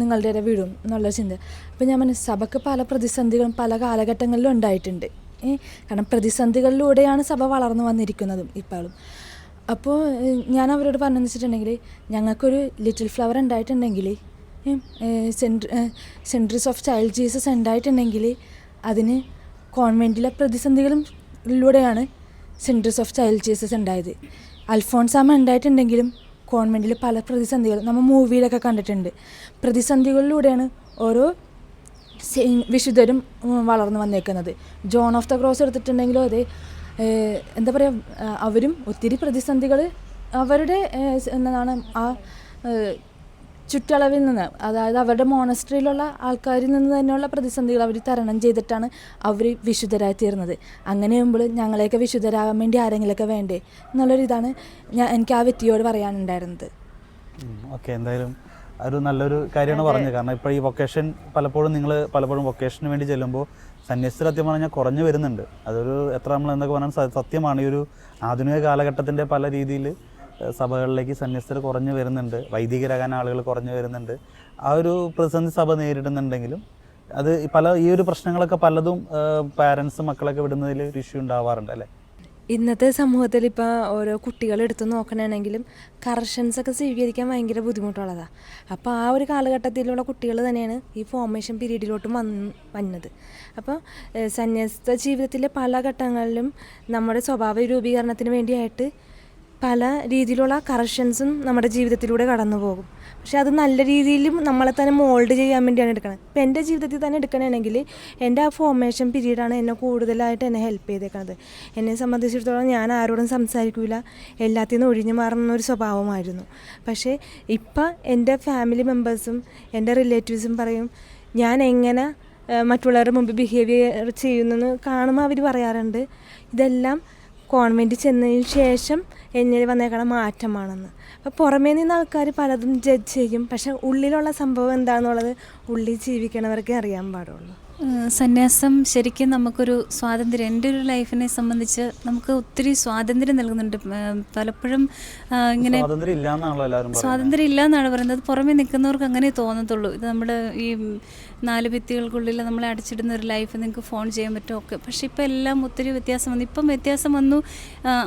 നിങ്ങളുടെ ഇടയിൽ വിടും എന്നുള്ള ചിന്ത. അപ്പോൾ ഞാൻ സഭയ്ക്ക് പല പ്രതിസന്ധികളും പല കാലഘട്ടങ്ങളിലും ഉണ്ടായിട്ടുണ്ട്. കാരണം പ്രതിസന്ധികളിലൂടെയാണ് സഭ വളർന്നു വന്നിരിക്കുന്നതും ഇപ്പോഴും. അപ്പോൾ ഞാൻ അവരോട് പറഞ്ഞതെന്ന് വെച്ചിട്ടുണ്ടെങ്കിൽ, ഞങ്ങൾക്കൊരു ലിറ്റിൽ ഫ്ലവർ ഉണ്ടായിട്ടുണ്ടെങ്കിൽ, സെൻട്രീസ് ഓഫ് ചൈൽഡ് ജീസസ് ഉണ്ടായിട്ടുണ്ടെങ്കിൽ, അതിന് കോൺവെൻറ്റിലെ പ്രതിസന്ധികളിലൂടെയാണ് സെൻട്രീസ് ഓഫ് ചൈൽഡ് ജീസസ് ഉണ്ടായത്. അൽഫോൺസാമ ഉണ്ടായിട്ടുണ്ടെങ്കിലും കോൺവെൻറ്റിൽ പല പ്രതിസന്ധികൾ നമ്മൾ മൂവിയിലൊക്കെ കണ്ടിട്ടുണ്ട്. പ്രതിസന്ധികളിലൂടെയാണ് ഓരോ വിശുദ്ധരും വളർന്നു വന്നേക്കുന്നത്. ജോൺ ഓഫ് ദ ക്രോസ് എടുത്തിട്ടുണ്ടെങ്കിലും അതെ, എന്താ പറയുക, അവരും ഒത്തിരി പ്രതിസന്ധികൾ അവരുടെ എന്താണ് ആ ചുറ്റളവിൽ നിന്ന്, അതായത് അവരുടെ മോണസ്ട്രിയിലുള്ള ആൾക്കാരിൽ നിന്ന് തന്നെയുള്ള പ്രതിസന്ധികൾ അവർ തരണം ചെയ്തിട്ടാണ് അവർ വിശുദ്ധരായി തീർന്നത്. അങ്ങനെ ആകുമ്പോൾ ഞങ്ങളെയൊക്കെ വിശുദ്ധരാകാൻ വേണ്ടി ആരെങ്കിലുമൊക്കെ വേണ്ടേ എന്നുള്ളൊരിതാണ് എനിക്ക് ആ വ്യക്തിയോട് പറയാനുണ്ടായിരുന്നത്. ഓക്കെ, എന്തായാലും ഒരു നല്ലൊരു കാര്യമാണ് പറഞ്ഞത്. കാരണം ഇപ്പോൾ ഈ വൊക്കേഷൻ പലപ്പോഴും വൊക്കേഷന് വേണ്ടി ചെല്ലുമ്പോൾ സന്യസ്തർ സത്യം പറഞ്ഞാൽ കുറഞ്ഞു വരുന്നുണ്ട്. അതൊരു എത്ര നമ്മൾ എന്തൊക്കെ പറഞ്ഞാൽ സത്യമാണ്. ഈ ഒരു ആധുനിക കാലഘട്ടത്തിൻ്റെ പല രീതിയിൽ സഭകളിലേക്ക് സന്യസ്തർ കുറഞ്ഞു വരുന്നുണ്ട്, വൈദികരാകാൻ ആളുകൾ കുറഞ്ഞു വരുന്നുണ്ട്. ആ ഒരു പ്രതിസന്ധി സഭ നേരിടുന്നുണ്ടെങ്കിലും അത് ഈ ഒരു പ്രശ്നങ്ങളൊക്കെ പലതും പാരൻസ് മക്കളൊക്കെ വിടുന്നതിൽ ഒരു ഇഷ്യൂ ഉണ്ടാവാറുണ്ട് അല്ലേ? ഇന്നത്തെ സമൂഹത്തിൽ ഇപ്പോൾ ഓരോ കുട്ടികളെടുത്ത് നോക്കണമെങ്കിലും കറക്ഷൻസൊക്കെ സ്വീകരിക്കാൻ ഭയങ്കര ബുദ്ധിമുട്ടുള്ളതാണ്. അപ്പോൾ ആ ഒരു കാലഘട്ടത്തിലുള്ള കുട്ടികൾ തന്നെയാണ് ഈ ഫോർമേഷൻ പീരീഡിലോട്ടും വന്നത്. അപ്പോൾ സന്യസ്ത ജീവിതത്തിലെ പല ഘട്ടങ്ങളിലും നമ്മുടെ സ്വഭാവ രൂപീകരണത്തിന് വേണ്ടിയായിട്ട് പല രീതിയിലുള്ള കറക്ഷൻസും നമ്മുടെ ജീവിതത്തിലൂടെ കടന്നു പോകും. പക്ഷെ അത് നല്ല രീതിയിലും നമ്മളെ തന്നെ മോൾഡ് ചെയ്യാൻ വേണ്ടിയാണ് എടുക്കുന്നത്. ഇപ്പം എൻ്റെ ജീവിതത്തിൽ തന്നെ എടുക്കണമെങ്കിൽ എൻ്റെ ആ ഫോർമേഷൻ പീരീഡാണ് എന്നെ കൂടുതലായിട്ട് എന്നെ ഹെൽപ്പ് ചെയ്തേക്കുന്നത്. എന്നെ സംബന്ധിച്ചിടത്തോളം ഞാൻ ആരോടും സംസാരിക്കില്ല, എല്ലാത്തിൽ നിന്ന് ഒഴിഞ്ഞു മാറുന്ന ഒരു സ്വഭാവമായിരുന്നു. പക്ഷേ ഇപ്പം എൻ്റെ ഫാമിലി മെമ്പേഴ്സും എൻ്റെ റിലേറ്റീവ്സും പറയും, ഞാൻ എങ്ങനെ മറ്റുള്ളവരുടെ മുമ്പ് ബിഹേവിയർ ചെയ്യുന്നെന്ന് കാണുമ്പോൾ അവർ പറയാറുണ്ട്, ഇതെല്ലാം കോൺവെൻറ്റിൽ ചെന്നതിന് ശേഷം എന്നിൽ വന്നേക്കണ മാറ്റമാണെന്ന്. അപ്പോൾ പുറമേ നിന്ന് ആൾക്കാർ പലതും ജഡ്ജ് ചെയ്യും, പക്ഷെ ഉള്ളിലുള്ള സംഭവം എന്താണെന്നുള്ളത് ഉള്ളിൽ ജീവിക്കണവർക്കേ അറിയാൻ പാടുള്ളൂ. സന്യാസം ശരിക്കും നമുക്കൊരു സ്വാതന്ത്ര്യം, എൻ്റെ ഒരു ലൈഫിനെ സംബന്ധിച്ച് നമുക്ക് ഒത്തിരി സ്വാതന്ത്ര്യം നൽകുന്നുണ്ട്. പലപ്പോഴും ഇങ്ങനെ സ്വാതന്ത്ര്യം ഇല്ല എന്നാണ് പറയുന്നത്. അത് പുറമേ നിൽക്കുന്നവർക്ക് അങ്ങനെ തോന്നത്തുള്ളൂ. ഇത് നമ്മുടെ ഈ 4 ഭിത്തികൾക്കുള്ളിൽ നമ്മളെ അടച്ചിടുന്ന ഒരു ലൈഫ്, നിങ്ങൾക്ക് ഫോൺ ചെയ്യാൻ പറ്റും ഒക്കെ. പക്ഷേ ഇപ്പം എല്ലാം ഒത്തിരി വ്യത്യാസം വന്നു. ഇപ്പം വ്യത്യാസം വന്നു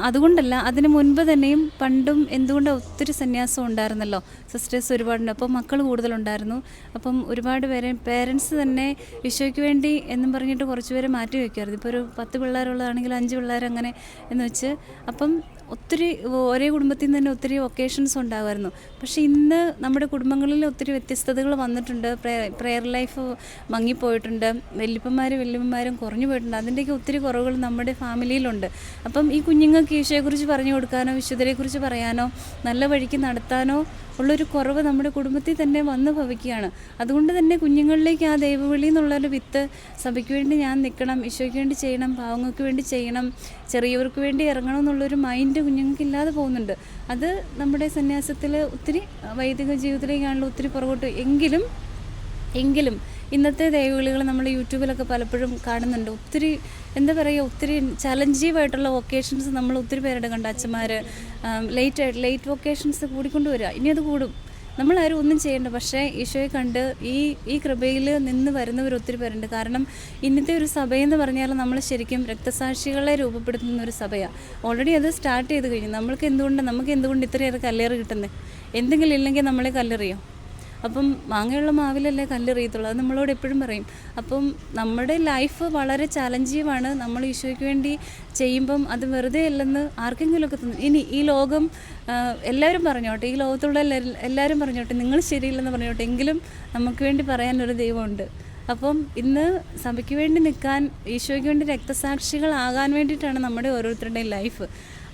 അതുകൊണ്ടല്ല, അതിന് മുൻപ് തന്നെയും പണ്ടും എന്തുകൊണ്ട് ഒത്തിരി സന്യാസം ഉണ്ടായിരുന്നല്ലോ, സിസ്റ്റേഴ്സ് ഒരുപാടുണ്ട്. അപ്പം മക്കൾ കൂടുതലുണ്ടായിരുന്നു. അപ്പം ഒരുപാട് പേരൻസ് തന്നെ ഈശോയ്ക്ക് വേണ്ടി എന്നും പറഞ്ഞിട്ട് കുറച്ച് പേരെ മാറ്റി വയ്ക്കുമായിരുന്നു. ഇപ്പോൾ ഒരു 10 പിള്ളേരുള്ളതാണെങ്കിൽ 5 പിള്ളേർ അങ്ങനെ എന്ന് വെച്ച്. അപ്പം ഒത്തിരി ഒരേ കുടുംബത്തിൽ നിന്ന് തന്നെ ഒത്തിരി ഒക്കേഷൻസ് ഉണ്ടാകുമായിരുന്നു. പക്ഷേ ഇന്ന് നമ്മുടെ കുടുംബങ്ങളിൽ ഒത്തിരി വ്യത്യസ്തതകൾ വന്നിട്ടുണ്ട്. Prayer life മങ്ങിപ്പോയിട്ടുണ്ട്. വല്യപ്പന്മാരും കുറഞ്ഞു പോയിട്ടുണ്ട്. അതിൻ്റെയൊക്കെ ഒത്തിരി കുറവുകൾ നമ്മുടെ ഫാമിലിയിലുണ്ട്. അപ്പം ഈ കുഞ്ഞുങ്ങൾക്ക് ഈശോയെക്കുറിച്ച് പറഞ്ഞു കൊടുക്കാനോ വിശുദ്ധരെക്കുറിച്ച് പറയാനോ നല്ല വഴിക്ക് നടത്താനോ ഉള്ളൊരു കുറവ് നമ്മുടെ കുടുംബത്തിൽ തന്നെ വന്ന് ഭവിക്കുകയാണ്. അതുകൊണ്ട് തന്നെ കുഞ്ഞുങ്ങളിലേക്ക് ആ ദൈവവിളി എന്നുള്ളൊരു വിത്ത്, സഭയ്ക്ക് വേണ്ടി ഞാൻ നിൽക്കണം, ഈശോയ്ക്ക് വേണ്ടി ചെയ്യണം, പാവങ്ങൾക്ക് വേണ്ടി ചെയ്യണം, ചെറിയവർക്ക് വേണ്ടി ഇറങ്ങണം എന്നുള്ളൊരു മൈൻഡ് കുഞ്ഞുങ്ങൾക്ക് ഇല്ലാതെ പോകുന്നുണ്ട്. അത് നമ്മുടെ സന്യാസത്തിൽ ഒത്തിരി വൈദിക ജീവിതത്തിലേക്കാണല്ലോ ഒത്തിരി പുറകോട്ട്. എങ്കിലും ഇന്നത്തെ ദൈവവിളികൾ നമ്മൾ യൂട്യൂബിലൊക്കെ പലപ്പോഴും കാണുന്നുണ്ട്. ഒത്തിരി എന്താ പറയുക, ഒത്തിരി ചലഞ്ചീവായിട്ടുള്ള വൊക്കേഷൻസ് നമ്മൾ ഒത്തിരി പേരുടെ കണ്ട്. അച്ഛന്മാർ ലേറ്റ് വൊക്കേഷൻസ് കൂടിക്കൊണ്ട് വരിക. ഇനി അത് കൂടും. നമ്മളാരും ഒന്നും ചെയ്യേണ്ട. പക്ഷേ ഈശോയെ കണ്ട് ഈ കൃപയിൽ നിന്ന് വരുന്നവർ ഒത്തിരി പേരുണ്ട്. കാരണം ഇന്നത്തെ ഒരു സഭയെന്ന് പറഞ്ഞാൽ നമ്മൾ ശരിക്കും രക്തസാക്ഷികളെ രൂപപ്പെടുത്തുന്ന ഒരു സഭയാണ്. ഓൾറെഡി അത് സ്റ്റാർട്ട് ചെയ്ത് കഴിഞ്ഞു. നമുക്ക് എന്തുകൊണ്ട് ഇത്രയേറെ കല്ലേറ് കിട്ടുന്നത്? എന്തെങ്കിലും ഇല്ലെങ്കിൽ നമ്മളെ കല്ലെറിയോ? അപ്പം മാങ്ങയുള്ള മാവിലല്ലേ കല്ലെറിയത്തുള്ളൂ. അത് നമ്മളോട് എപ്പോഴും പറയും. അപ്പം നമ്മുടെ ലൈഫ് വളരെ ചാലഞ്ചീവാണ്. നമ്മൾ ഈശോയ്ക്ക് വേണ്ടി ചെയ്യുമ്പം അത് വെറുതെ അല്ലെന്ന് ആർക്കെങ്കിലുമൊക്കെ തോന്നും. ഇനി ഈ ലോകം എല്ലാവരും പറഞ്ഞോട്ടെ, ഈ ലോകത്തുള്ള എല്ലാവരും പറഞ്ഞോട്ടെ, നിങ്ങൾ ശരിയില്ലെന്ന് പറഞ്ഞോട്ടെ, എങ്കിലും നമുക്ക് വേണ്ടി പറയാനൊരു ദൈവമുണ്ട്. അപ്പം ഇന്ന് സഭയ്ക്ക് വേണ്ടി നിൽക്കാൻ, ഈശോയ്ക്ക് വേണ്ടി രക്തസാക്ഷികളാകാൻ വേണ്ടിയിട്ടാണ് നമ്മുടെ ഓരോരുത്തരുടെയും ലൈഫ്.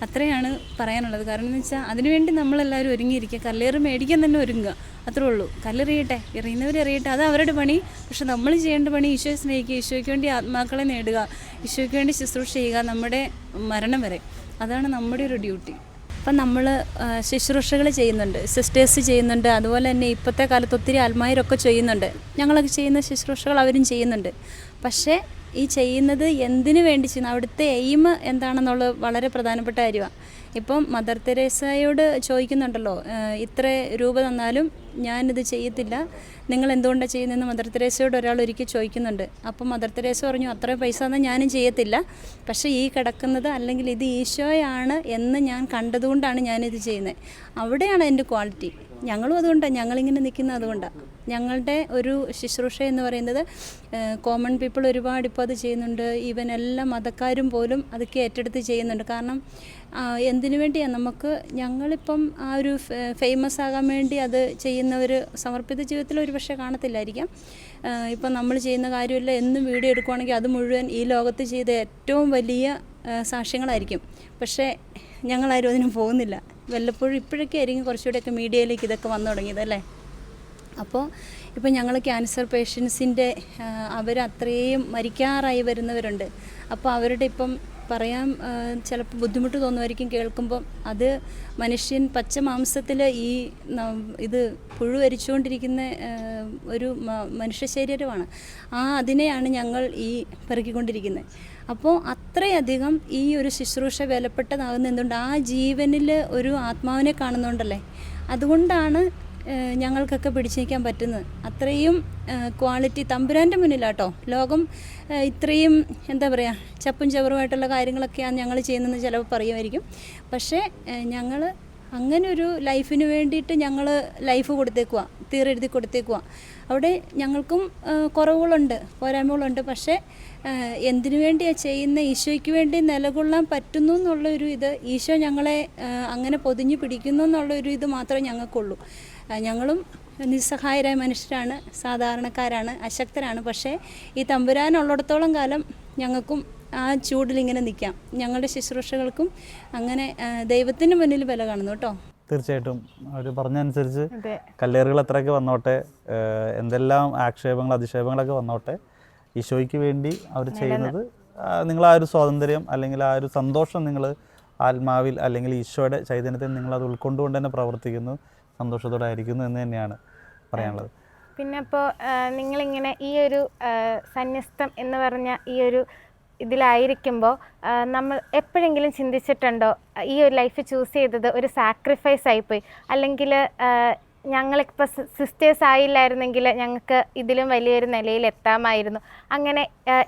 അത്രയാണ് പറയാനുള്ളത്. കാരണം എന്ന് വെച്ചാൽ അതിനുവേണ്ടി നമ്മളെല്ലാവരും ഒരുങ്ങിയിരിക്കുക. കല്ലേറ് മേടിക്കാൻ തന്നെ ഒരുങ്ങുക, അത്രേ ഉള്ളൂ. കല്ലെറിയട്ടെ, എറിയുന്നവരെറിയട്ടെ, അത് അവരുടെ പണി. പക്ഷെ നമ്മൾ ചെയ്യേണ്ട പണി ഈശോയെ സ്നേഹിക്കുക, ഈശോയ്ക്ക് വേണ്ടി ആത്മാക്കളെ നേടുക, ഈശോയ്ക്ക് വേണ്ടി ശുശ്രൂഷ ചെയ്യുക നമ്മുടെ മരണം വരെ. അതാണ് നമ്മുടെ ഒരു ഡ്യൂട്ടി. അപ്പം നമ്മൾ ശുശ്രൂഷകൾ ചെയ്യുന്നുണ്ട്, സിസ്റ്റേഴ്സ് ചെയ്യുന്നുണ്ട്, അതുപോലെ തന്നെ ഇപ്പോഴത്തെ കാലത്ത് ഒത്തിരി ആത്മാരൊക്കെ ചെയ്യുന്നുണ്ട്. ഞങ്ങളൊക്കെ ചെയ്യുന്ന ശുശ്രൂഷകൾ അവരും ചെയ്യുന്നുണ്ട്. പക്ഷേ ഈ ചെയ്യുന്നത് എന്തിനു വേണ്ടി ചെയ്യുന്നു, അവിടുത്തെ എയിം എന്താണെന്നുള്ളത് വളരെ പ്രധാനപ്പെട്ട കാര്യമാണ്. ഇപ്പം മദർ തെരേസയോട് ചോദിക്കുന്നുണ്ടല്ലോ, ഇത്ര രൂപ തന്നാലും ഞാനിത് ചെയ്യത്തില്ല, നിങ്ങൾ എന്തുകൊണ്ടാണ് ചെയ്യുന്നതെന്ന് മദർ തെരേസയോട് ഒരാൾ ഒരിക്കൽ ചോദിക്കുന്നുണ്ട്. അപ്പം മദർ തെരേസ പറഞ്ഞു, അത്രയും പൈസ തന്നാൽ ഞാനും ചെയ്യത്തില്ല, പക്ഷേ ഈ കിടക്കുന്നത് അല്ലെങ്കിൽ ഇത് ഈശോയാണ് എന്ന് ഞാൻ കണ്ടതുകൊണ്ടാണ് ഞാനിത് ചെയ്യുന്നത്. അവിടെയാണ് എൻ്റെ ക്വാളിറ്റി. ഞങ്ങളും അതുകൊണ്ടാണ് ഞങ്ങളിങ്ങനെ നിൽക്കുന്നത്, അതുകൊണ്ടാണ്. ഞങ്ങളുടെ ഒരു ശുശ്രൂഷ എന്ന് പറയുന്നത് കോമൺ പീപ്പിൾ ഒരുപാട് ഇപ്പോൾ അത് ചെയ്യുന്നുണ്ട്. ഈവൻ എല്ലാ മതക്കാരും പോലും അതൊക്കെ ഏറ്റെടുത്ത് ചെയ്യുന്നുണ്ട്. കാരണം എന്തിനു വേണ്ടിയാണ് നമുക്ക്, ഞങ്ങളിപ്പം ആ ഒരു ഫേമസ് ആകാൻ വേണ്ടി അത് ചെയ്യുന്നവർ സമർപ്പിത ജീവിതത്തിൽ ഒരു പക്ഷേ കാണത്തില്ലായിരിക്കാം. ഇപ്പം നമ്മൾ ചെയ്യുന്ന കാര്യമില്ല എന്നും വീഡിയോ എടുക്കുവാണെങ്കിൽ അത് മുഴുവൻ ഈ ലോകത്ത് ചെയ്ത ഏറ്റവും വലിയ സാക്ഷ്യങ്ങളായിരിക്കും. പക്ഷേ ഞങ്ങളാരും അതിന് പോകുന്നില്ല. വല്ലപ്പോഴും ഇപ്പോഴൊക്കെ ആയിരിക്കും കുറച്ചുകൂടെയൊക്കെ മീഡിയയിലേക്ക് ഇതൊക്കെ വന്നു തുടങ്ങിയത് അല്ലേ. അപ്പോൾ ഇപ്പം ഞങ്ങൾ ക്യാൻസർ പേഷ്യൻസിൻ്റെ അവരത്രയും മരിക്കാറായി വരുന്നവരുണ്ട്. അപ്പോൾ അവരുടെ ഇപ്പം പറയാൻ ചിലപ്പോൾ ബുദ്ധിമുട്ട് തോന്നുമായിരിക്കും കേൾക്കുമ്പം. അത് മനുഷ്യൻ പച്ച മാംസത്തിൽ ഈ ഇത് പുഴുവരിച്ചുകൊണ്ടിരിക്കുന്ന ഒരു മനുഷ്യ ശരീരമാണ്. അതിനെയാണ് ഞങ്ങൾ ഈ പെറുക്കിക്കൊണ്ടിരിക്കുന്നത്. അപ്പോൾ അത്രയധികം ഈ ഒരു ശുശ്രൂഷ വിലപ്പെട്ടതാകുന്ന എന്തുകൊണ്ട് ആ ജീവനിൽ ഒരു ആത്മാവിനെ കാണുന്നുണ്ടല്ലേ, അതുകൊണ്ടാണ് ഞങ്ങൾക്കൊക്കെ പിടിച്ചു നിൽക്കാൻ പറ്റുന്നത്. അത്രയും ക്വാളിറ്റി തമ്പുരാൻ്റെ മുന്നിലാട്ടോ. ലോകം ഇത്രയും എന്താ പറയുക ചപ്പും ചവറുമായിട്ടുള്ള കാര്യങ്ങളൊക്കെയാണ് ഞങ്ങൾ ചെയ്യുന്നതെന്ന് ചിലപ്പോൾ പറയുമായിരിക്കും. പക്ഷേ ഞങ്ങൾ അങ്ങനെ ഒരു ലൈഫിന് വേണ്ടിയിട്ട് ഞങ്ങൾ ലൈഫ് കൊടുത്തേക്കുക, തീരെഴുതി കൊടുത്തേക്കുക. അവിടെ ഞങ്ങൾക്കും കുറവുകളുണ്ട്, പോരായ്മകളുണ്ട്. പക്ഷേ എന്തിനു വേണ്ടിയാണ് ചെയ്യുന്ന, ഈശോയ്ക്ക് വേണ്ടി നിലകൊള്ളാൻ പറ്റുന്നു എന്നുള്ളൊരു ഇത്, ഈശോ ഞങ്ങളെ അങ്ങനെ പൊതിഞ്ഞു പിടിക്കുന്നു എന്നുള്ളൊരു ഇത് മാത്രമേ ഞങ്ങൾക്കുള്ളൂ. ഞങ്ങളും നിസ്സഹായരായ മനുഷ്യരാണ്, സാധാരണക്കാരാണ്, അശക്തരാണ്. പക്ഷേ ഈ തമ്പുരാനുള്ളിടത്തോളം കാലം ഞങ്ങൾക്കും ആ ചൂടിലിങ്ങനെ നിൽക്കാം. ഞങ്ങളുടെ ശുശ്രൂഷകൾക്കും അങ്ങനെ ദൈവത്തിന് മുന്നിൽ വില കാണുന്നു കേട്ടോ. തീർച്ചയായിട്ടും അവർ പറഞ്ഞനുസരിച്ച് കല്ലേറുകൾ എത്രയൊക്കെ വന്നോട്ടെ, എന്തെല്ലാം ആക്ഷേപങ്ങൾ അധിക്ഷേപങ്ങളൊക്കെ വന്നോട്ടെ, ഈശോയ്ക്ക് വേണ്ടി അവർ ചെയ്യുന്നത്, നിങ്ങൾ ആ ഒരു സ്വാതന്ത്ര്യം അല്ലെങ്കിൽ ആ ഒരു സന്തോഷം നിങ്ങൾ ആത്മാവിൽ അല്ലെങ്കിൽ ഈശോയുടെ ചൈതന്യത്തിൽ നിങ്ങളത് ഉൾക്കൊണ്ടുകൊണ്ട് തന്നെ പ്രവർത്തിക്കുന്നു, സന്തോഷത്തോടെ ആയിരിക്കുന്നു എന്ന് തന്നെയാണ് പറയാനുള്ളത്. പിന്നെ ഇപ്പോൾ നിങ്ങളിങ്ങനെ ഈ ഒരു സന്യസ്തം എന്ന് പറഞ്ഞ ഈ ഒരു ഇതിലായിരിക്കുമ്പോൾ നമ്മൾ എപ്പോഴെങ്കിലും ചിന്തിച്ചിട്ടുണ്ടോ ഈ ഒരു ലൈഫ് ചൂസ് ചെയ്തത് ഒരു സാക്രിഫൈസ് ആയിപ്പോയി, അല്ലെങ്കിൽ ഞങ്ങളിപ്പോൾ സിസ്റ്റേഴ്സ് ആയില്ലായിരുന്നെങ്കിൽ ഞങ്ങൾക്ക് ഇതിലും വലിയൊരു നിലയിൽ എത്താമായിരുന്നു, അങ്ങനെ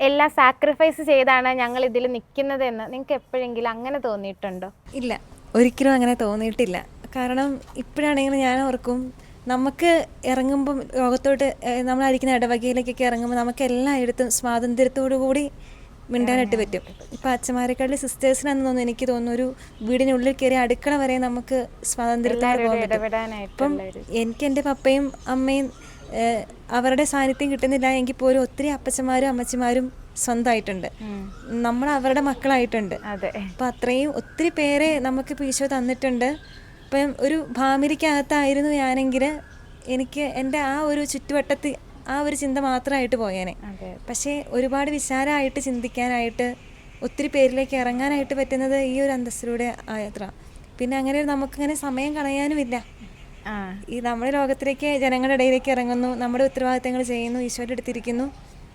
എല്ലാം സാക്രിഫൈസ് ചെയ്താണ് ഞങ്ങൾ ഇതിൽ നിൽക്കുന്നത് എന്ന് നിങ്ങൾക്ക് എപ്പോഴെങ്കിലും അങ്ങനെ തോന്നിയിട്ടുണ്ടോ? ഇല്ല, ഒരിക്കലും അങ്ങനെ തോന്നിയിട്ടില്ല. കാരണം ഇപ്പോഴാണെങ്കിലും ഞാൻ ഓർക്കും, നമുക്ക് ഇറങ്ങുമ്പം ലോകത്തോട്ട് നമ്മളായിരിക്കുന്ന ഇടവകയിലേക്കൊക്കെ ഇറങ്ങുമ്പോൾ നമുക്ക് എല്ലായിടത്തും സ്വാതന്ത്ര്യത്തോടു കൂടി മിണ്ടാനായിട്ട് പറ്റും. ഇപ്പം അച്ഛന്മാരെക്കാളും സിസ്റ്റേഴ്സിനാണെന്ന് തോന്നുന്നു, എനിക്ക് തോന്നുന്നു ഒരു വീടിനുള്ളിൽ കയറി അടുക്കള വരെ നമുക്ക് സ്വാതന്ത്ര്യത്തോടെ പോകാൻ പറ്റും. ഇപ്പം എനിക്ക് എൻ്റെ പപ്പയും അമ്മയും അവരുടെ സാന്നിധ്യം കിട്ടുന്നില്ല എങ്കിൽ പോലും ഒത്തിരി അപ്പച്ചന്മാരും അമ്മച്ചിമാരും സ്വന്തമായിട്ടുണ്ട്, നമ്മൾ അവരുടെ മക്കളായിട്ടുണ്ട്. അപ്പം അത്രയും ഒത്തിരി പേരെ നമുക്കിപ്പോൾ ഈശോ തന്നിട്ടുണ്ട്. ഇപ്പം ഒരു ഫാമിലിക്കകത്തായിരുന്നു ഞാനെങ്കിൽ എനിക്ക് എൻ്റെ ആ ഒരു ചുറ്റുവട്ടത്തിൽ ആ ഒരു ചിന്ത മാത്രമായിട്ട് പോയേനെ. പക്ഷേ ഒരുപാട് വിശാലമായിട്ട് ചിന്തിക്കാനായിട്ട് ഒത്തിരി പേരിലേക്ക് ഇറങ്ങാനായിട്ട് പറ്റുന്നത് ഈ ഒരു അന്തസ്സിലൂടെ ആയത്ര. പിന്നെ അങ്ങനെ നമുക്കങ്ങനെ സമയം കളയാനുമില്ല. ഈ നമ്മുടെ ലോകത്തിലേക്ക് ജനങ്ങളുടെ ഇടയിലേക്ക് ഇറങ്ങുന്നു, നമ്മുടെ ഉത്തരവാദിത്തങ്ങൾ ചെയ്യുന്നു, ഈശോയുടെ അടുത്തിരിക്കുന്നു.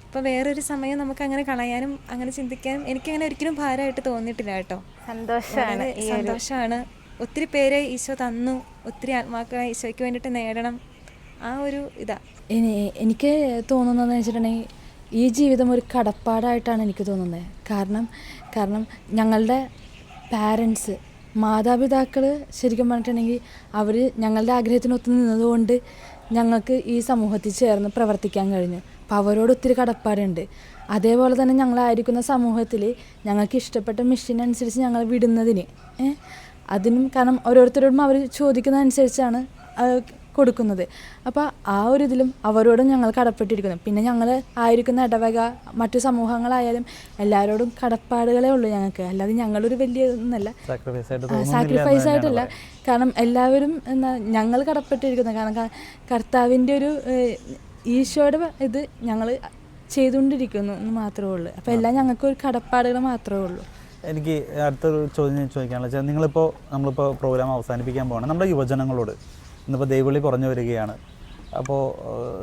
അപ്പോൾ വേറൊരു സമയം നമുക്ക് അങ്ങനെ കളയാനും അങ്ങനെ ചിന്തിക്കാനും എനിക്കങ്ങനെ ഒരിക്കലും ഭാരമായിട്ട് തോന്നിയിട്ടില്ല കേട്ടോ. സന്തോഷമാണ്. ഒത്തിരി പേരെ ഈശോ തന്നു, ഒത്തിരി ആത്മാക്കളെ ഈശോയ്ക്ക് വേണ്ടിയിട്ട് നേടണം, ആ ഒരു ഇതാ എനിക്ക് തോന്നുന്നതെന്ന് വെച്ചിട്ടുണ്ടെങ്കിൽ ഈ ജീവിതം ഒരു കടപ്പാടായിട്ടാണ് എനിക്ക് തോന്നുന്നത്. കാരണം ഞങ്ങളുടെ പാരൻസ്, മാതാപിതാക്കൾ ശരിക്കും പറഞ്ഞിട്ടുണ്ടെങ്കിൽ അവർ ഞങ്ങളുടെ ആഗ്രഹത്തിനൊത്ത് നിന്നതുകൊണ്ട് ഞങ്ങൾക്ക് ഈ സമൂഹത്തിൽ ചേർന്ന് പ്രവർത്തിക്കാൻ കഴിഞ്ഞു. അപ്പോൾ അവരോട് ഒത്തിരി കടപ്പാടുണ്ട്. അതേപോലെ തന്നെ ഞങ്ങളായിരിക്കുന്ന സമൂഹത്തിൽ ഞങ്ങൾക്ക് ഇഷ്ടപ്പെട്ട മിഷനനുസരിച്ച് ഞങ്ങൾ വിടുന്നതിന് അതിനും, കാരണം ഓരോരുത്തരോടും അവർ ചോദിക്കുന്നതനുസരിച്ചാണ് കൊടുക്കുന്നത്. അപ്പോൾ ആ ഒരു ഇതിലും അവരോടും ഞങ്ങൾ കടപ്പെട്ടിരിക്കുന്നു. പിന്നെ ഞങ്ങൾ ആയിരിക്കുന്ന ഇടവക മറ്റു സമൂഹങ്ങളായാലും എല്ലാവരോടും കടപ്പാടുകളേ ഉള്ളൂ ഞങ്ങൾക്ക്. അല്ലാതെ ഞങ്ങളൊരു വലിയ ഒന്നല്ല, സാക്രിഫൈസ് ആയിട്ടല്ല. കാരണം എല്ലാവരും ഞങ്ങൾ കടപ്പെട്ടിരിക്കുന്നത്, കാരണം കർത്താവിൻ്റെ ഒരു ഈശോയുടെ ഇത് ഞങ്ങൾ ചെയ്തുകൊണ്ടിരിക്കുന്നു എന്ന് മാത്രമേ ഉള്ളൂ. അപ്പോൾ എല്ലാം ഞങ്ങൾക്ക് ഒരു കടപ്പാടുകൾ മാത്രമേ ഉള്ളൂ. എനിക്ക് അടുത്തൊരു ചോദ്യം ചോദിക്കാനുള്ള വെച്ചാൽ നമ്മളിപ്പോൾ പ്രോഗ്രാം അവസാനിപ്പിക്കാൻ പോകണം നമ്മുടെ യുവജനങ്ങളോട്, ഇന്നിപ്പോൾ ദൈവവിളി കുറഞ്ഞു വരികയാണ്, അപ്പോൾ